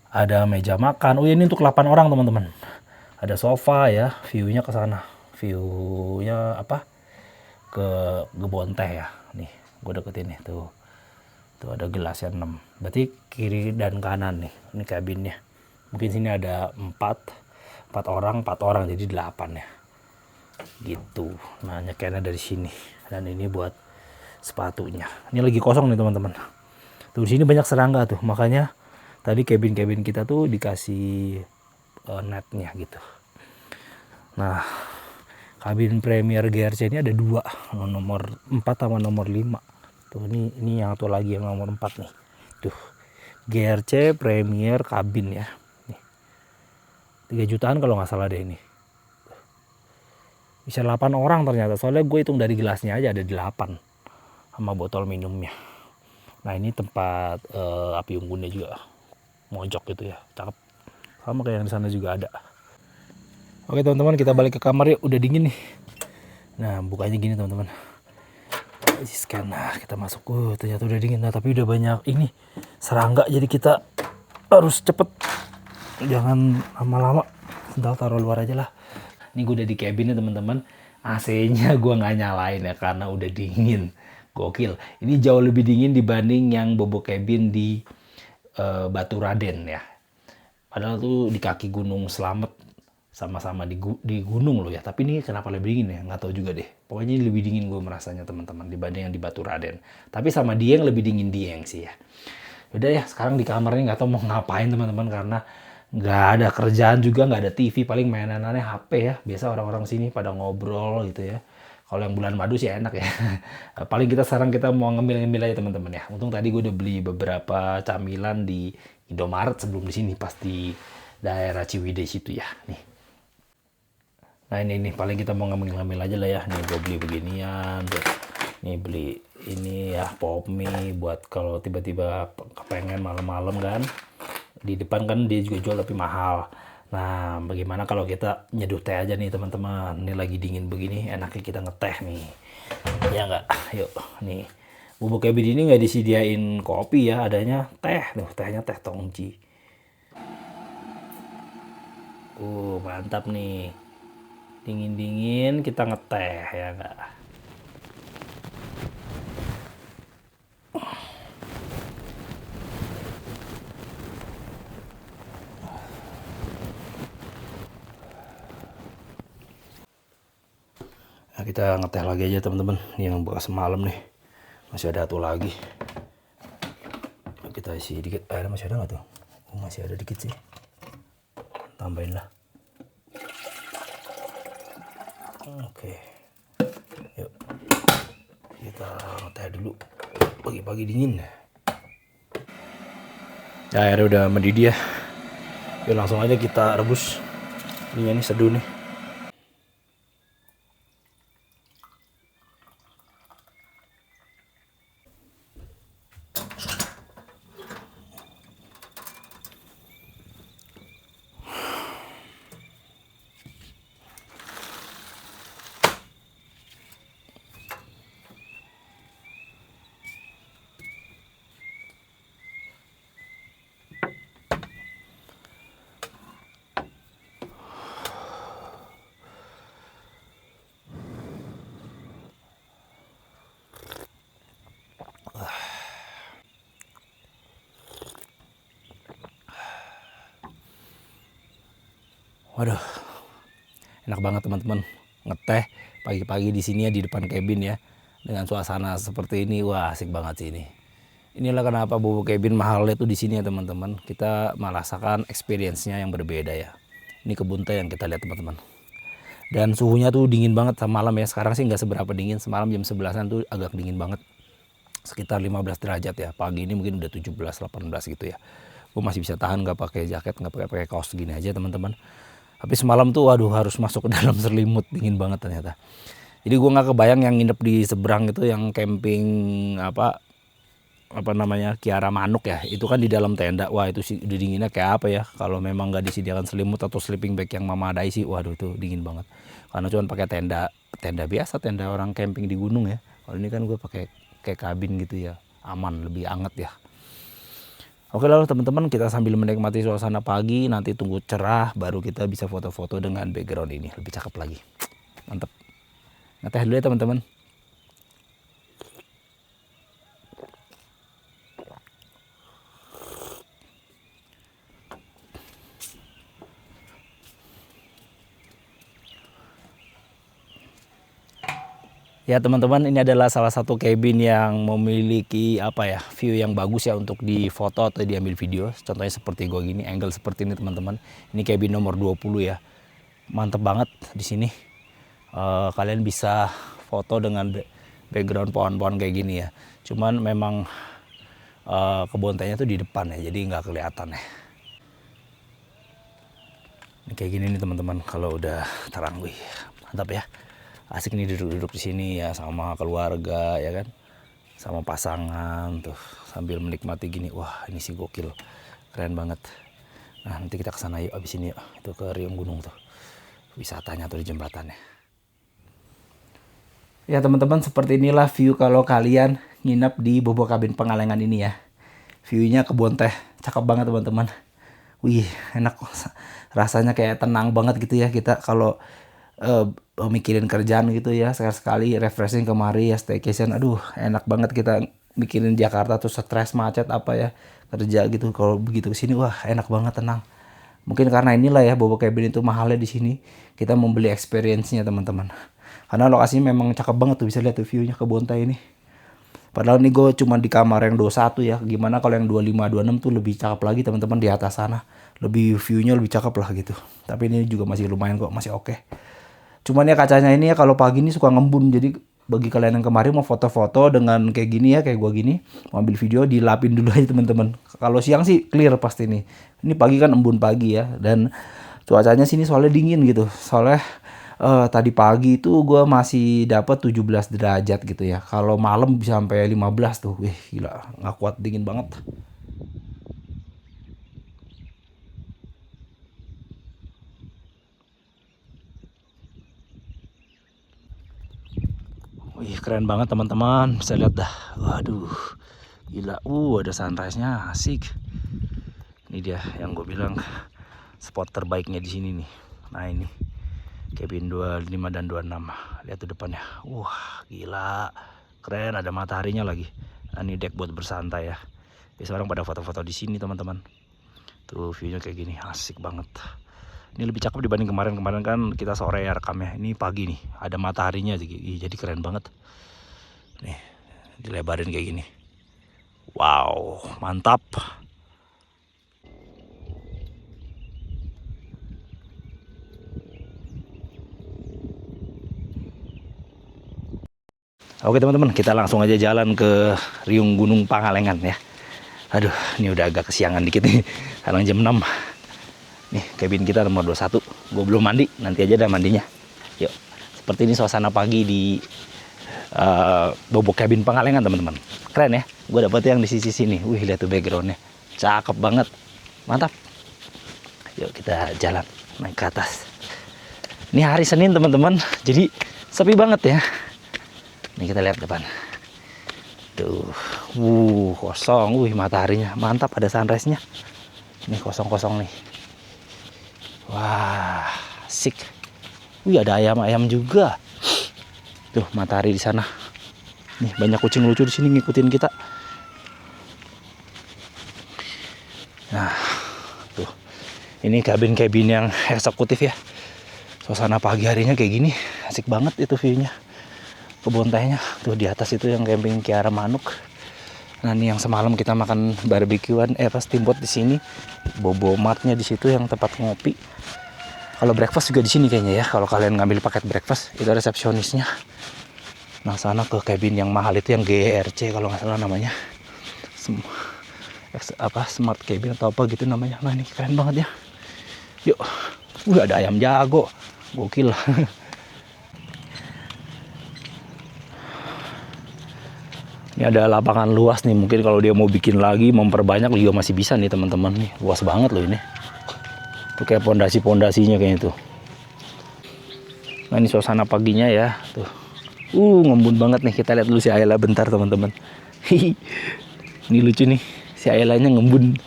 Speaker 1: Ada meja makan. Oh ini untuk 8 orang teman-teman. Ada sofa ya. View-nya ke sana. View-nya apa? Ke kebun teh ya. Nih, gue deketin nih tuh. Tuh ada gelasnya 6. Berarti kiri dan kanan nih. Ini kabinnya. Mungkin sini ada 4 orang jadi 8 ya. Gitu. Nah, nyekennya dari sini. Dan ini buat sepatunya. Ini lagi kosong nih teman-teman. Tuh di sini banyak serangga tuh. Makanya tadi kabin-kabin kita tuh dikasih netnya gitu. Nah, kabin Premier GRC ini ada 2, nomor 4 sama nomor 5. Tuh ini yang satu lagi yang nomor 4 nih. Tuh. GRC Premier kabin ya. Nih. 3 jutaan kalau nggak salah deh ini. Bisa 8 orang ternyata. Soalnya gue hitung dari gelasnya aja ada 8 sama botol minumnya. Nah, ini tempat api unggunnya juga. Mojok gitu ya. Cakep. Sama kayak yang di sana juga ada. Oke teman-teman, kita balik ke kamar ya. Udah dingin nih. Nah, bukanya gini teman-teman. Scan. Nah, kita masuk. Ternyata udah dingin. Nah, tapi udah banyak ini serangga. Jadi kita harus cepet. Jangan lama-lama. Ntar taruh luar aja lah. Ini gue udah di cabin ya teman-teman. AC-nya gue nggak nyalain ya karena udah dingin. Gokil. Ini jauh lebih dingin dibanding yang bobo cabin di Batu Raden ya. Padahal tuh di kaki Gunung Slamet. Sama-sama di gunung loh ya. Tapi ini kenapa lebih dingin ya? Nggak tahu juga deh. Pokoknya ini lebih dingin gue merasanya teman-teman dibanding yang di Batu Raden. Tapi sama Dieng lebih dingin Dieng sih ya. Udah ya, sekarang di kamarnya nggak tahu mau ngapain teman-teman karena nggak ada kerjaan juga, nggak ada TV, paling mainannya HP ya. Biasa orang-orang sini pada ngobrol gitu ya. Kalau yang bulan madu sih enak ya. Paling sekarang kita mau ngemil-ngemil aja teman-teman ya. Untung tadi gue udah beli beberapa camilan di Indomaret sebelum di sini, pas di daerah Ciwidey situ ya. Nih. Nah ini paling kita mau ngambil-ngambil aja lah ya. Nih gue beli beginian, terus nih beli ini ya pop mie buat kalau tiba-tiba kepengen malam-malam kan. Di depan kan dia juga jual tapi mahal. Nah bagaimana kalau kita nyeduh teh aja nih teman-teman. Ini lagi dingin begini, enaknya kita ngeteh nih. Ya nggak? Yuk nih. Bubuk cabin ini nggak disediain kopi ya, adanya teh. Tuh tehnya teh tongji. Mantap nih. Dingin-dingin kita ngeteh ya enggak. Nah, kita ngeteh lagi aja teman-teman. Ini yang bekas semalam nih. Masih ada satu lagi. Kita isi dikit. Air masih ada nggak tuh? Masih ada dikit sih. Tambahin lah. Oke, yuk kita ngeteh dulu. Pagi-pagi dingin. Ya, airnya udah mendidih ya. Yuk langsung aja kita rebus. Ini seduh nih. Waduh, enak banget teman-teman ngeteh pagi-pagi di sini ya, di depan cabin ya, dengan suasana seperti ini. Wah, asik banget sih ini. Inilah kenapa Bobo Cabin mahalnya tuh di sini ya teman-teman. Kita merasakan experience-nya yang berbeda ya. Ini kebun teh yang kita lihat teman-teman. Dan suhunya tuh dingin banget sama malam ya. Sekarang sih nggak seberapa dingin. Semalam jam 11-an tuh agak dingin banget. Sekitar 15 derajat ya. Pagi ini mungkin udah 17-18 gitu ya. Gue masih bisa tahan nggak pakai jaket, nggak pakai kaos gini aja teman-teman. Tapi semalam tuh waduh harus masuk ke dalam selimut, dingin banget ternyata. Jadi gue nggak kebayang yang nginep di seberang itu, yang camping apa namanya, Kiara Manuk ya, itu kan di dalam tenda. Wah itu sih udah dinginnya kayak apa ya, kalau memang nggak disediakan selimut atau sleeping bag yang memadai sih, waduh itu dingin banget. Karena cuma pakai tenda biasa, tenda orang camping di gunung ya. Kalau ini kan gue pakai kayak kabin gitu ya, aman, lebih anget ya. Oke, lalu teman-teman kita sambil menikmati suasana pagi, nanti tunggu cerah baru kita bisa foto-foto dengan background ini, lebih cakep lagi. Mantap. Ngeteh dulu ya teman-teman. Ya teman-teman, ini adalah salah satu cabin yang memiliki apa ya, view yang bagus ya untuk difoto atau diambil video. Contohnya seperti gue gini, angle seperti ini teman-teman. Ini cabin nomor 20 ya. Mantep banget di sini. Kalian bisa foto dengan background pohon-pohon kayak gini ya. Cuman memang kebun tehnya tuh di depan ya, jadi nggak kelihatan ya. Ini kayak gini nih teman-teman kalau udah terang, wih mantap ya. Asik nih duduk-duduk di sini ya sama keluarga ya kan, sama pasangan tuh sambil menikmati gini. Wah ini sih gokil, keren banget. Nah nanti kita kesana yuk abis ini yuk, itu ke Riung Gunung tuh wisatanya tuh di jembatannya. Ya teman-teman, seperti inilah view kalau kalian nginep di Bobo Cabin Pengalengan ini ya. Viewnya kebun teh, cakep banget teman-teman. Wih enak, rasanya kayak tenang banget gitu ya kita kalau mikirin kerjaan gitu ya, sekali-sekali refreshing kemari ya, staycation. Aduh enak banget, kita mikirin Jakarta tuh stres macet apa ya kerja gitu, kalau begitu kesini wah enak banget, tenang. Mungkin karena inilah ya Bobo Cabin itu mahalnya di sini, kita membeli experience-nya teman-teman. Karena lokasinya memang cakep banget tuh, bisa lihat tuh view-nya kebun teh ini. Padahal nih gue cuma di kamar yang 21 ya. Gimana kalau yang 25, 26 tuh lebih cakep lagi teman-teman, di atas sana. Lebih view-nya lebih cakep lah gitu. Tapi ini juga masih lumayan kok, masih oke. Cuman ya kacanya ini ya kalau pagi ini suka ngembun. Jadi bagi kalian yang kemarin mau foto-foto dengan kayak gini ya, kayak gua gini, mau ambil video, dilapin dulu aja teman-teman. Kalau siang sih clear pasti nih. Ini pagi kan embun pagi ya, dan cuacanya sini soalnya dingin gitu. Soalnya tadi pagi itu gua masih dapat 17 derajat gitu ya. Kalau malam bisa sampai 15 tuh. Wih gila, nggak kuat, dingin banget. Wih keren banget teman-teman, bisa lihat dah. Waduh gila, ada sunrise-nya asik. Ini dia yang gue bilang spot terbaiknya di sini nih. Nah ini cabin 25 dan 26, lihat tuh depannya. Wah gila, keren, ada mataharinya lagi. Nah, ini deck buat bersantai ya. Biasa orang pada foto-foto di sini teman-teman. Tuh viewnya kayak gini, asik banget. Ini lebih cakep dibanding kemarin kan kita sore ya rekamnya. Ini pagi nih, ada mataharinya jadi keren banget. Nih, dilebarin kayak gini. Wow, mantap. Oke teman-teman, kita langsung aja jalan ke Riung Gunung Pangalengan ya. Aduh, ini udah agak kesiangan dikit nih. Sekarang jam 6. Nih, cabin kita nomor 21. Gue belum mandi, nanti aja dah mandinya. Yuk, seperti ini suasana pagi di Bobo Cabin Pangalengan teman-teman. Keren ya, gue dapet yang di sisi sini. Wih, lihat tuh backgroundnya, cakep banget, mantap. Yuk kita jalan naik ke atas. Ini hari Senin teman-teman, jadi sepi banget ya. Nih kita lihat depan. Tuh, kosong. Wih, mataharinya mantap, ada sunrise-nya. Ini kosong-kosong nih. Wah, asik. Wih, ada ayam-ayam juga. Tuh, matahari di sana. Nih, banyak kucing lucu di sini ngikutin kita. Nah, tuh. Ini kabin-kabin yang eksekutif ya. Suasana pagi harinya kayak gini, asik banget itu view-nya. Kebun tehnya tuh di atas itu yang camping Kiara Manuk. Nah ini yang semalam kita makan barbekyuan, steamboat di sini. Bobo Martnya di situ yang tempat ngopi. Kalau breakfast juga di sini kayaknya ya. Kalau kalian ngambil paket breakfast itu resepsionisnya. Nah sana ke cabin yang mahal itu yang GRC kalau nggak salah namanya. Smart cabin atau apa gitu namanya. Nah ini keren banget ya. Yuk, ada ayam jago, gokil. Ini ada lapangan luas nih, mungkin kalau dia mau bikin lagi, memperbanyak juga masih bisa nih teman-teman nih. Luas banget loh ini. Tuh kayak pondasi-pondasinya kayaknya tuh. Nah ini suasana paginya ya, tuh. Ngembun banget nih. Kita lihat dulu si Ayla bentar teman-teman. Ini lucu nih, si Aylanya ngembun.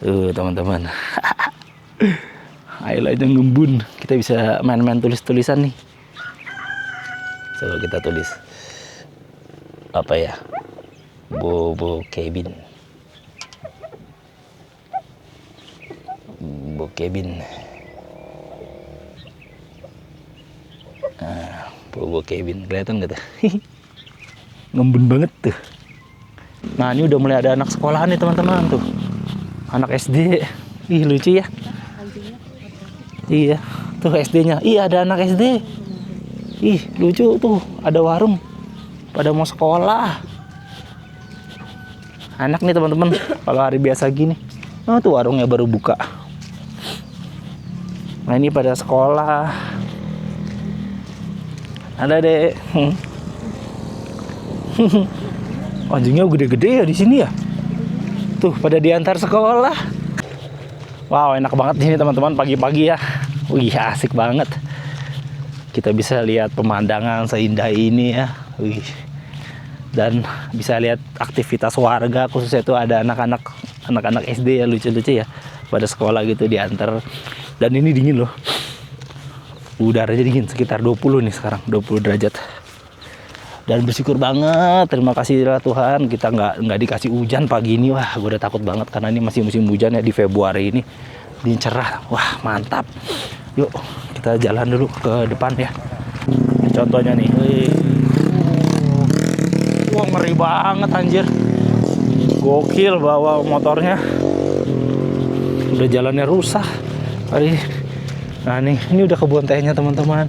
Speaker 1: Tuh teman-teman. Ayla aja ngembun. Kita bisa main-main tulis-tulisan nih. Coba kita tulis. Apa ya? Bobo cabin. Bobo cabin. Bobo cabin. Kelihatan gak tuh? Ngembun banget tuh. Nah ini udah mulai ada anak sekolahan nih teman-teman tuh. Anak SD. Ih lucu ya. Iya, tuh SD-nya. Iya ada anak SD. Ih lucu tuh, ada warung. Pada mau sekolah. Enak nih teman-teman kalau hari biasa gini. Oh tuh warungnya baru buka. Nah ini pada sekolah. Ada deh. Anjingnya gede-gede ya di sini ya. Tuh pada diantar sekolah. Wow enak banget di sini teman-teman pagi-pagi ya. Wih asik banget. Kita bisa lihat pemandangan seindah ini ya. Wih. Dan bisa lihat aktivitas warga, khususnya itu ada anak-anak SD ya, lucu-lucu ya, pada sekolah gitu diantar. Dan ini dingin loh, udaranya dingin sekitar 20 nih sekarang, 20 derajat. Dan bersyukur banget, terima kasih lah Tuhan kita nggak dikasih hujan pagi ini. Wah gue udah takut banget karena ini masih musim hujan ya di Februari ini. Dingin cerah, wah mantap. Yuk kita jalan dulu ke depan ya. Ini contohnya nih. Wah ngeri banget anjir. Gokil bawa motornya. Udah jalannya rusak. Nah nih, ini udah kebun tehnya teman-teman.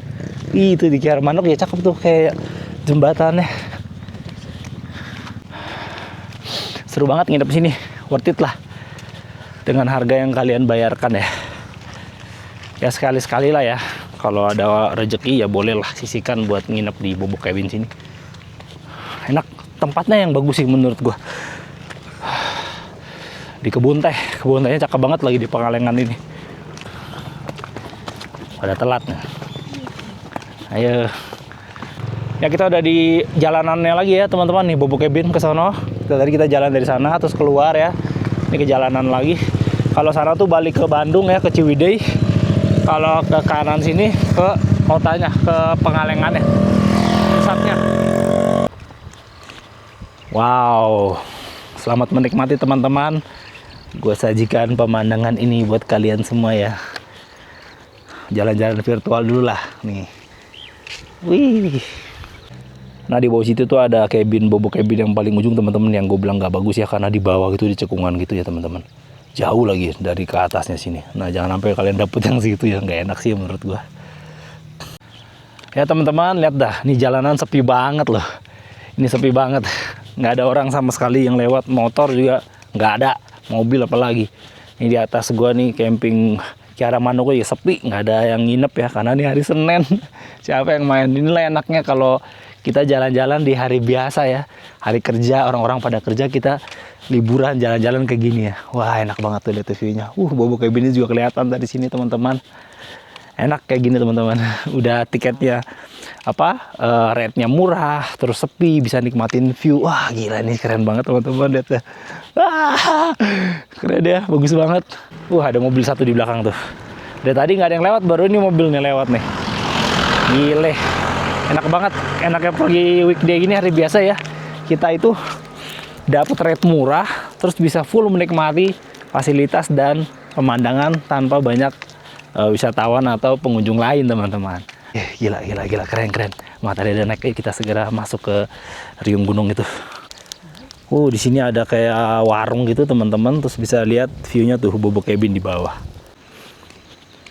Speaker 1: Itu di Kiara Manuk ya, cakep tuh kayak jembatannya. Seru banget nginep sini. Worth it lah. Dengan harga yang kalian bayarkan ya. Ya sekali-sekali lah ya. Kalau ada rezeki ya boleh lah sisihkan buat nginep di Bobo Cabin sini. Enak, tempatnya yang bagus sih menurut gua. Di kebun tehnya cakep banget lagi di Pengalengan ini. Pada telat nih. Ayo. Ya kita udah di jalanannya lagi ya teman-teman nih Bobo Cabin ke sono. Tadi kita jalan dari sana terus keluar ya. Ini ke jalanan lagi. Kalau sana tuh balik ke Bandung ya, ke Ciwidey. Kalau ke kanan sini ke kotanya, ke Pengalengannya. Pusatnya. Wow, selamat menikmati teman-teman. Gue sajikan pemandangan ini buat kalian semua ya. Jalan-jalan virtual dulu lah nih. Wih. Nah di bawah situ tuh ada cabin Bobo Cabin yang paling ujung teman-teman, yang gue bilang nggak bagus ya karena di bawah gitu di cekungan gitu ya teman-teman. Jauh lagi dari ke atasnya sini. Nah jangan sampai kalian dapet yang situ ya, nggak enak sih menurut gue. Ya teman-teman lihat dah, nih jalanan sepi banget loh. Ini sepi banget. Nggak ada orang sama sekali yang lewat, motor juga nggak ada, mobil apalagi. Ini di atas gua nih camping Kiara Manuk ya sepi, nggak ada yang nginep ya karena ini hari Senin. Siapa yang main? Inilah enaknya kalau kita jalan-jalan di hari biasa ya, hari kerja, orang-orang pada kerja, kita liburan jalan-jalan kayak gini ya. Wah enak banget tuh lihat view-nya. Bobo Cabin ini juga kelihatan dari sini teman-teman. Enak kayak gini teman-teman. Udah tiketnya rate-nya murah, terus sepi, bisa nikmatin view. Wah gila nih, keren banget teman-teman lihat ya. Keren ya, bagus banget. Ada mobil satu di belakang tuh. Dari tadi nggak ada yang lewat, baru ini mobilnya lewat nih. Gile, enak banget. Enaknya pergi weekday gini, hari biasa ya, kita itu dapat rate murah, terus bisa full menikmati fasilitas dan pemandangan tanpa banyak wisatawan atau pengunjung lain teman-teman. Gila, keren. Wah, tadi ada naik, kita segera masuk ke riung gunung itu. Di sini ada kayak warung gitu teman-teman, terus bisa lihat view-nya tuh Bobo Cabin di bawah.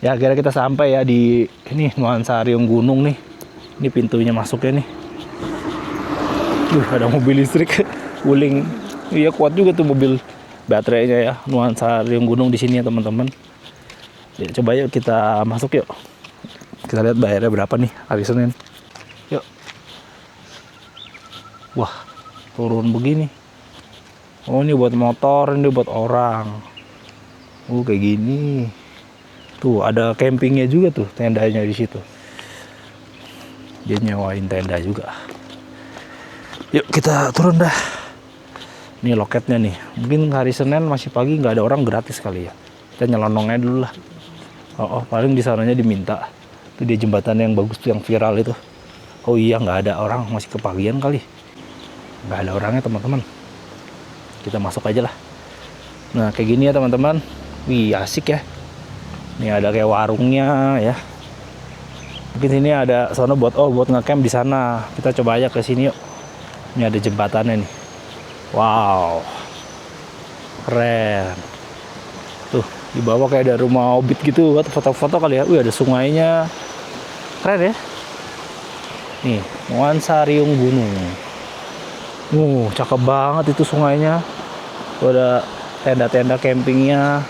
Speaker 1: Ya, akhirnya kita sampai ya di ini nuansa riung gunung nih. Ini pintunya masuknya nih. Ada mobil listrik, wuling. Iya, kuat juga tuh mobil baterainya ya. Nuansa riung gunung di sini ya teman-teman. Ya, coba yuk kita masuk yuk. Kita lihat bayarnya berapa nih hari Senin. Yuk. Wah, turun begini. Ini buat motor, ini buat orang. Kayak gini. Tuh ada campingnya juga tuh, tendanya di situ. Dia nyewain tenda juga. Yuk kita turun dah. Ini loketnya nih. Mungkin hari Senin masih pagi nggak ada orang, gratis kali ya. Kita nyelonongnya dulu lah. Paling di sananya diminta. Itu dia jembatan yang bagus tuh, yang viral itu. Oh iya, nggak ada orang, masih kepagian kali. Nggak ada orangnya teman-teman. Kita masuk aja lah. Nah kayak gini ya teman-teman. Wih, asik ya. Ini ada kayak warungnya ya. Mungkin sini ada sono buat ngecamp di sana. Kita coba aja ke sini yuk. Ini ada jembatannya nih. Wow, keren. Tuh di bawah kayak ada rumah hobbit gitu, buat foto-foto kali ya. Ada sungainya, keren ya. Nih nuansa riung gunung. Cakep banget itu sungainya. Tuh ada tenda-tenda campingnya.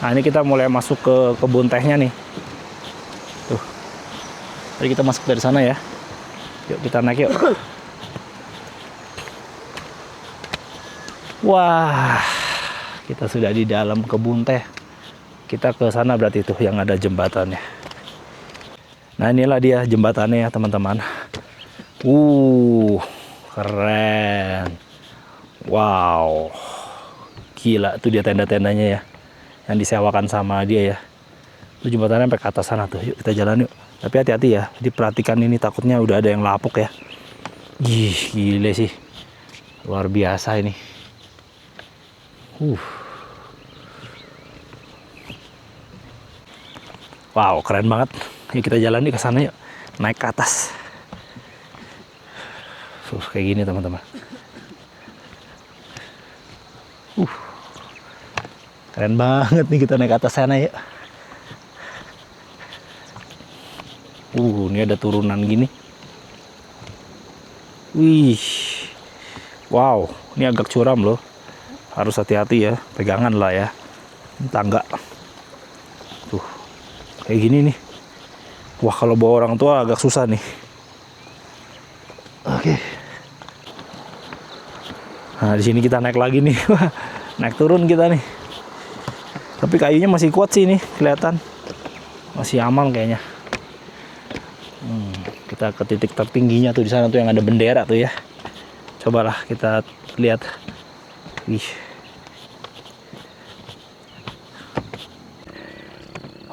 Speaker 1: Nah ini kita mulai masuk ke kebun tehnya nih. Tuh, tadi kita masuk dari sana ya. Yuk kita naik yuk. Wah, kita sudah di dalam kebun teh. Kita ke sana berarti tuh yang ada jembatannya. Nah inilah dia jembatannya ya teman-teman. Keren. Wow, gila tuh dia tenda-tendanya ya, yang disewakan sama dia ya. Itu jembatannya sampai ke atas sana tuh. Yuk kita jalan yuk. Tapi hati-hati ya, diperhatikan ini, takutnya udah ada yang lapuk ya. Gile sih, luar biasa ini. Wow, keren banget. Yuk kita jalan yuk ke sana yuk. Naik ke atas. Kayak gini teman-teman. Keren banget nih kita naik ke atas sana yuk. Ini ada turunan gini. Wow, ini agak curam loh. Harus hati-hati ya, pegangan lah ya. Tangga. Tuh, kayak gini nih. Wah, kalau bawa orang tua agak susah nih. Oke. Nah, di sini kita naik lagi nih. Naik turun kita nih. Tapi kayunya masih kuat sih nih, kelihatan. Masih aman kayaknya. Kita ke titik tertingginya tuh, di sana tuh yang ada bendera tuh ya. Cobalah kita lihat.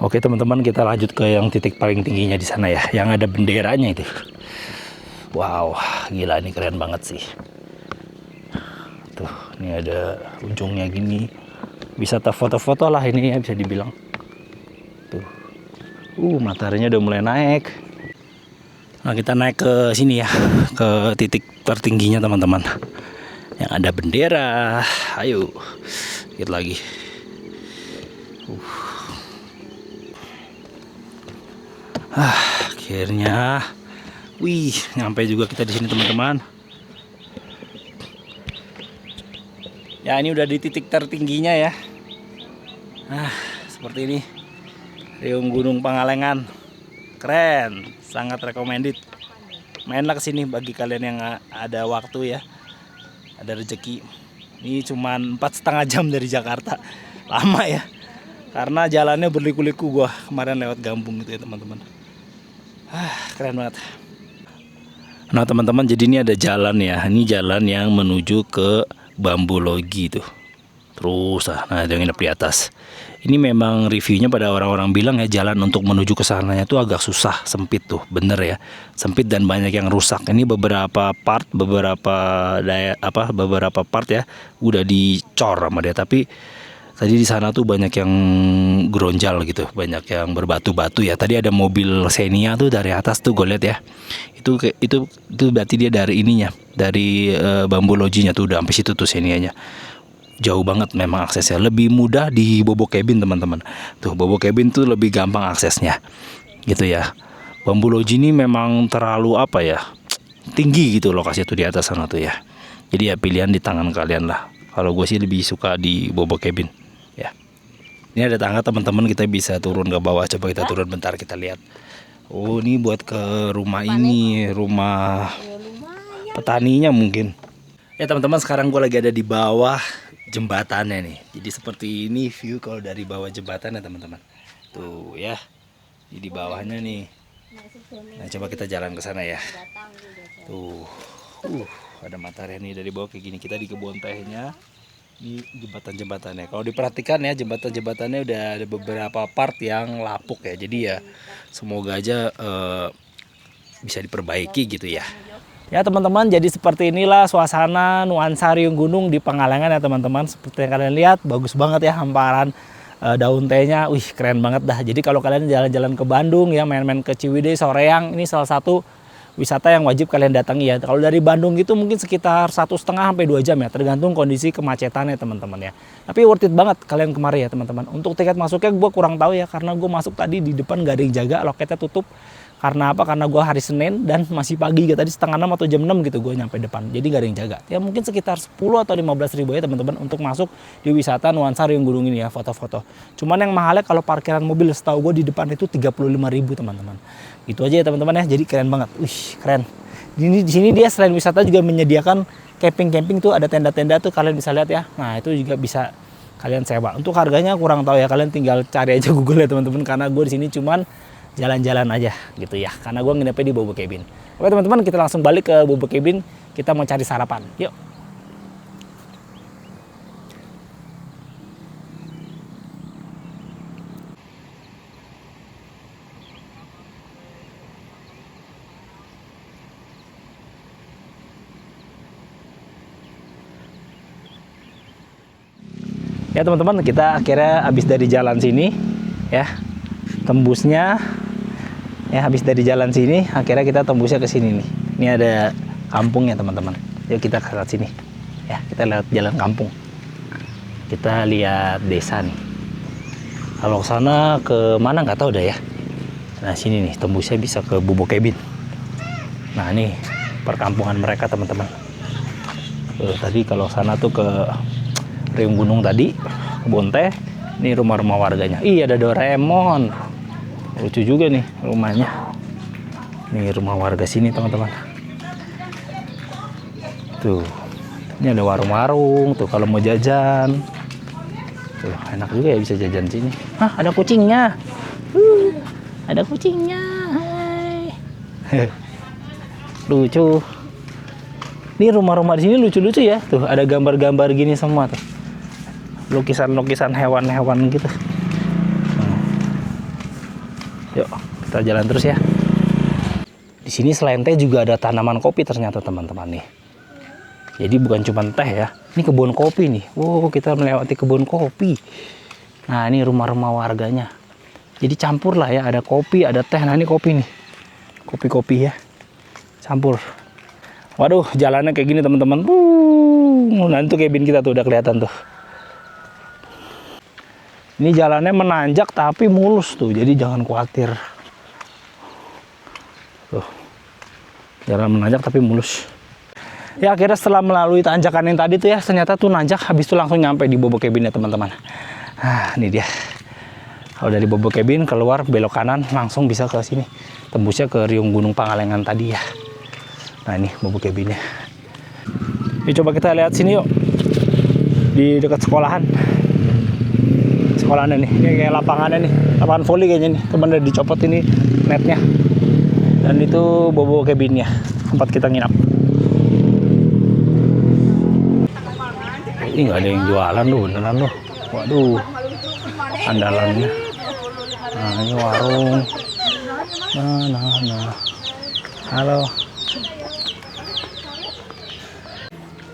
Speaker 1: Oke teman-teman, kita lanjut ke yang titik paling tingginya di sana ya, yang ada benderanya itu. Wow, gila, ini keren banget sih. Tuh, ini ada ujungnya gini. Bisa foto-foto lah ini ya, bisa dibilang. Tuh. Mataharinya udah mulai naik. Nah, kita naik ke sini ya, ke titik tertingginya teman-teman. Yang ada bendera. Ayo, dikit lagi. Akhirnya, nyampe juga kita di sini teman-teman. Ya, ini udah di titik tertingginya ya. Seperti ini, riung Gunung Pangalengan. Keren, sangat recommended. Mainlah kesini bagi kalian yang ada waktu ya, ada rezeki. Ini cuman 4,5 jam dari Jakarta. Lama ya, karena jalannya berliku-liku. Gua kemarin lewat Gampung gitu ya teman-teman. Keren banget. Nah teman-teman, jadi ini ada jalan ya. Ini jalan yang menuju ke Bambulogi tuh. Terus nah ada yang nginep di atas. Ini memang reviewnya pada orang-orang bilang ya, jalan untuk menuju ke sananya tuh agak susah, sempit tuh, bener ya, sempit dan banyak yang rusak. Ini beberapa part beberapa part ya udah dicor sama dia, tapi Tadi di sana tuh banyak yang geronjal gitu, banyak yang berbatu-batu ya. Tadi ada mobil Xenia tuh dari atas tuh gue lihat ya. Itu berarti dia dari ininya, dari Bambu Lojinya tuh udah sampai situ tuh Xenianya. Jauh banget memang aksesnya, lebih mudah di Bobo Cabin teman-teman. Tuh Bobo Cabin tuh lebih gampang aksesnya, gitu ya. Bambu Loji ini memang terlalu apa ya, tinggi gitu lokasinya tuh di atas sana tuh ya. Jadi ya pilihan di tangan kalian lah. Kalau gue sih lebih suka di Bobo Cabin. Ya. Ini ada tangga teman-teman, kita bisa turun ke bawah. Coba kita turun bentar, kita lihat. Oh, ini buat ke rumah ini, rumah petaninya mungkin. Ya teman-teman, sekarang gue lagi ada di bawah jembatannya nih. Jadi seperti ini view kalau dari bawah jembatan ya teman-teman. Tuh ya. Jadi di bawahnya nih. Nah, coba kita jalan ke sana ya. Tuh. Ada matahari nih dari bawah kayak gini. Kita di kebun tehnya. Di jembatan-jembatannya. Kalau diperhatikan ya, jembatan-jembatannya udah ada beberapa part yang lapuk ya. Jadi ya semoga aja bisa diperbaiki gitu ya. Ya teman-teman, jadi seperti inilah suasana nuansa riung gunung di Pangalengan ya teman-teman. Seperti yang kalian lihat, bagus banget ya hamparan daun tehnya. Wih, keren banget dah. Jadi kalau kalian jalan-jalan ke Bandung ya, main-main ke Ciwidey, Soreang, ini salah satu wisata yang wajib kalian datangi ya. Kalau dari Bandung gitu mungkin sekitar 1,5 sampai 2 jam ya, tergantung kondisi kemacetannya teman-teman ya. Tapi worth it banget kalian kemari ya teman-teman. Untuk tiket masuknya gue kurang tahu ya, karena gue masuk tadi di depan gak ada yang jaga, loketnya tutup. Karena apa? Karena gue hari Senin dan masih pagi ya, tadi 5:30 atau jam 6 gitu gue nyampe depan. Jadi gak ada yang jaga. Ya mungkin sekitar 10 atau 15 ribu ya teman-teman untuk masuk di wisata nuansa riung gunung ini ya, foto-foto. Cuman yang mahalnya kalau parkiran mobil setahu gue di depan itu 35 ribu teman-teman. Itu aja ya teman-teman ya. Jadi keren banget. Wih, keren. Di sini dia selain wisata juga menyediakan camping tuh, ada tenda-tenda tuh kalian bisa lihat ya. Nah, itu juga bisa kalian sewa. Untuk harganya kurang tahu ya, kalian tinggal cari aja Google ya teman-teman, karena gue di sini cuman jalan-jalan aja gitu ya, karena gue nginepnya di Bobo Cabin. Oke teman-teman, kita langsung balik ke Bobo Cabin, kita mau cari sarapan. Yuk. Ya teman-teman, kita akhirnya habis dari jalan sini ya, tembusnya ya, habis dari jalan sini akhirnya kita tembusnya ke sini nih. Ini ada kampungnya teman-teman. Yuk kita ke sini ya, kita lihat jalan kampung, kita lihat desa nih. Kalau sana ke mana nggak tahu dah ya. Nah sini nih tembusnya bisa ke Bobo Cabin. Nah ini perkampungan mereka teman-teman. Tadi kalau sana tuh ke riung gunung tadi, kebun teh. Ini rumah-rumah warganya. Iya, ada Doraemon. Lucu juga nih rumahnya. Ini rumah warga sini teman-teman. Tuh, ini ada warung-warung tuh kalau mau jajan. Tuh, enak juga ya bisa jajan sini. Hah, ada kucingnya. Ada kucingnya. Hai. Lucu. Ini rumah-rumah di sini lucu-lucu ya. Tuh, ada gambar-gambar gini semua tuh. Lukisan-lukisan hewan-hewan gitu. Yuk, kita jalan terus ya. Di sini selain teh juga ada tanaman kopi ternyata teman-teman nih. Jadi bukan cuma teh ya. Ini kebun kopi nih. Wow, kita melewati kebun kopi. Nah, ini rumah-rumah warganya. Jadi campur lah ya, ada kopi, ada teh. Nah, ini kopi nih. Kopi-kopi ya. Campur. Waduh, jalannya kayak gini teman-teman. Nanti cabin kita tuh udah kelihatan tuh. Ini jalannya menanjak tapi mulus tuh, jadi jangan khawatir. Tuh, jalan menanjak tapi mulus. Ya akhirnya setelah melalui tanjakan yang tadi tuh ya, ternyata tuh nanjak, habis itu langsung nyampe di Bobo Cabin ya teman-teman. Nah ini dia. Kalau dari Bobo Cabin keluar belok kanan langsung bisa ke sini. Tembusnya ke riung gunung Pangalengan tadi ya. Nah ini Bobo Cabinnya. Yuk coba kita lihat sini yuk. Di dekat sekolahan. Sekolahannya nih, ini kayak lapangannya nih, lapangan volley kayaknya nih, teman udah dicopot ini netnya. Dan itu Bobo Cabinnya, tempat kita nginap. Ini nggak ada yang jualan loh, beneran loh. Waduh, andalannya. Nah ini warung. Nah. Halo.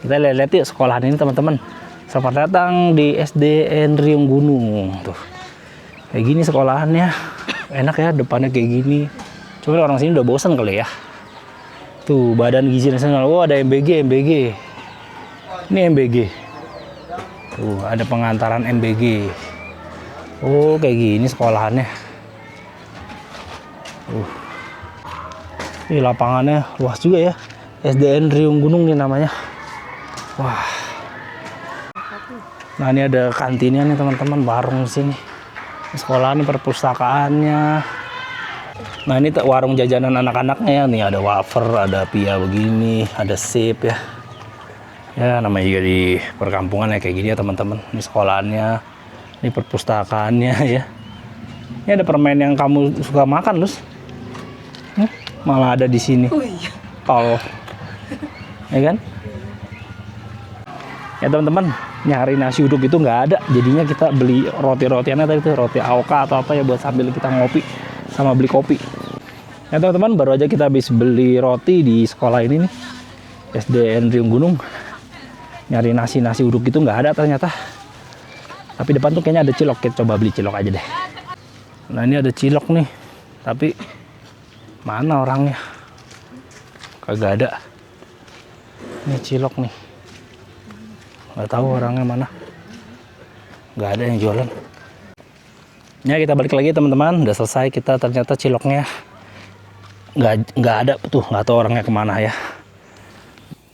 Speaker 1: Kita lihat yuk sekolahan ini teman-teman. Selamat datang di SDN Riung Gunung. Tuh. Kayak gini sekolahannya. Enak ya, depannya kayak gini. Cuma orang sini udah bosan kali ya. Tuh, Badan Gizi Nasional. Oh, ada MBG. Ini MBG. Tuh, ada pengantaran MBG. Oh, kayak gini sekolahannya. Ini lapangannya luas juga ya. SDN Riung Gunung nih namanya. Wah. Nah, ini ada kantinnya nih teman-teman, warung di sini. Sekolah ini perpustakaannya. Nah, ini warung jajanan anak-anaknya. Nih ada wafer, ada pia begini, ada sip ya. Ya, namanya juga di perkampungan ya kayak gini ya teman-teman. Ini sekolahannya, ini perpustakaannya ya. Ini ada permen yang kamu suka makan, Lus. Malah ada di sini.
Speaker 2: Oh iya.
Speaker 1: Tol. Ya kan? Ya teman-teman, nyari nasi uduk itu nggak ada, jadinya kita beli roti-rotiannya tadi tuh, roti AOK atau apa ya buat sambil kita ngopi sama beli kopi. Ya teman-teman, baru aja kita habis beli roti di sekolah ini nih, SDN Riung Gunung. Nyari nasi uduk itu nggak ada ternyata. Tapi depan tuh kayaknya ada cilok, kita coba beli cilok aja deh. Nah, ini ada cilok nih, tapi mana orangnya? Kagak ada. Ini cilok nih. Nggak tahu orangnya mana, nggak ada yang jualan. Ya, kita balik lagi teman-teman, udah selesai kita, ternyata ciloknya nggak ada tuh, nggak tahu orangnya kemana ya.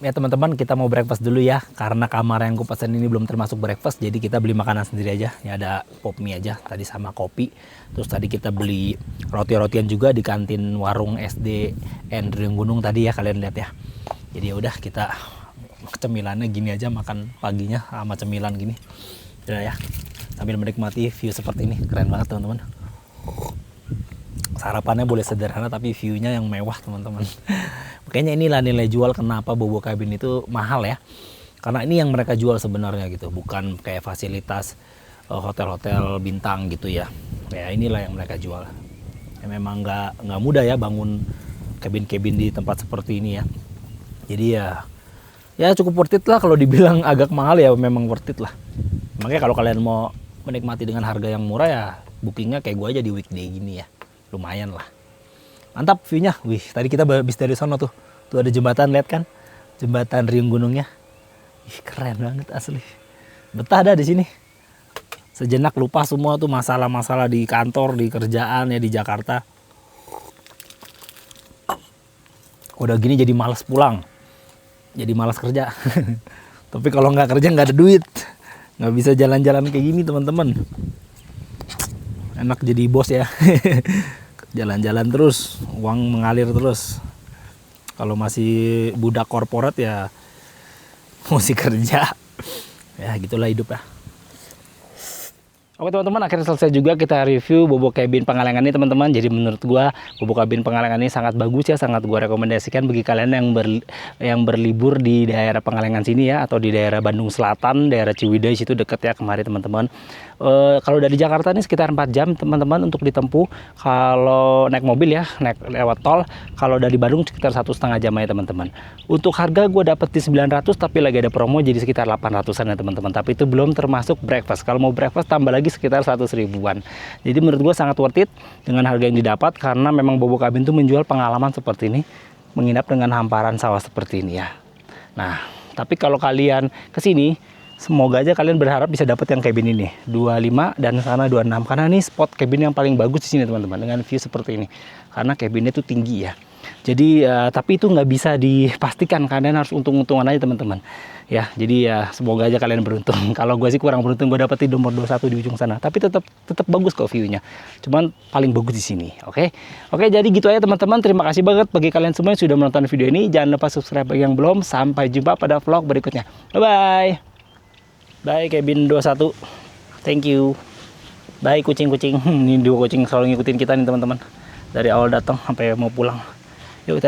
Speaker 1: Ya teman-teman, kita mau breakfast dulu ya, karena kamar yang gue pesan ini belum termasuk breakfast, jadi kita beli makanan sendiri aja. Ya, ada pop mie aja tadi sama kopi. Terus tadi kita beli roti-rotian juga di kantin warung SDN Riung Gunung tadi ya, kalian lihat ya. Jadi ya udah, kita cemilannya gini aja, makan paginya sama cemilan gini udah ya, sambil menikmati view seperti ini. Keren banget teman-teman, sarapannya boleh sederhana tapi view-nya yang mewah teman-teman. Makanya inilah nilai jual kenapa Bobo Cabin itu mahal ya, karena ini yang mereka jual sebenarnya gitu, bukan kayak fasilitas hotel-hotel bintang gitu ya. Ya inilah yang mereka jual ya. Memang nggak mudah ya bangun cabin-cabin di tempat seperti ini ya. Jadi ya cukup worth it lah, kalau dibilang agak mahal ya memang worth it lah. Makanya kalau kalian mau menikmati dengan harga yang murah ya bookingnya kayak gue aja di weekday gini ya, lumayan lah. Mantap view-nya. Wih, tadi kita habis dari sana tuh ada jembatan, lihat kan, jembatan Riung Gunungnya. Ih, keren banget asli. Betah dah di sini. Sejenak lupa semua tuh masalah-masalah di kantor, di kerjaan ya di Jakarta. Udah gini jadi malas pulang. Jadi malas kerja. Tapi kalau nggak kerja nggak ada duit, nggak bisa jalan-jalan kayak gini teman-teman. Enak jadi bos ya. Jalan-jalan terus, uang mengalir terus. Kalau masih budak korporat ya mesti kerja. Ya gitulah hidup ya. Oke teman-teman, akhirnya selesai juga kita review Bobo Cabin Pangalengan ini teman-teman. Jadi menurut gua Bobo Cabin Pangalengan ini sangat bagus ya, sangat gua rekomendasikan bagi kalian yang berlibur di daerah Pangalengan sini ya, atau di daerah Bandung Selatan, daerah Ciwidey situ deket ya kemari teman-teman. Kalau dari Jakarta ini sekitar 4 jam teman-teman untuk ditempuh kalau naik mobil ya, naik lewat tol. Kalau dari Bandung sekitar 1,5 jam ya teman-teman. Untuk harga gue dapet di 900, tapi lagi ada promo jadi sekitar 800-an ya teman-teman. Tapi itu belum termasuk breakfast. Kalau mau breakfast tambah lagi sekitar 100 ribuan. Jadi menurut gue sangat worth it dengan harga yang didapat, karena memang Bobo Cabin itu menjual pengalaman seperti ini, menginap dengan hamparan sawah seperti ini ya. Nah, tapi kalau kalian kesini, semoga aja kalian berharap bisa dapat yang cabin ini 25 dan sana 26, karena ini spot cabin yang paling bagus di sini teman-teman, dengan view seperti ini. Karena cabinnya itu tinggi ya. Jadi tapi itu nggak bisa dipastikan, kalian harus untung-untungan aja teman-teman. Ya, jadi ya semoga aja kalian beruntung. Kalau gue sih kurang beruntung, gue dapetin nomor 21 di ujung sana. Tapi tetap bagus kok view-nya. Cuman paling bagus di sini, oke? Oke, jadi gitu aja teman-teman. Terima kasih banget bagi kalian semua yang sudah menonton video ini. Jangan lupa subscribe bagi yang belum. Sampai jumpa pada vlog berikutnya. Bye-bye. Bye Cabin 21. Thank you. Bye kucing-kucing. Ini dua kucing selalu ngikutin kita nih teman-teman. Dari awal datang sampai mau pulang. Yuk kita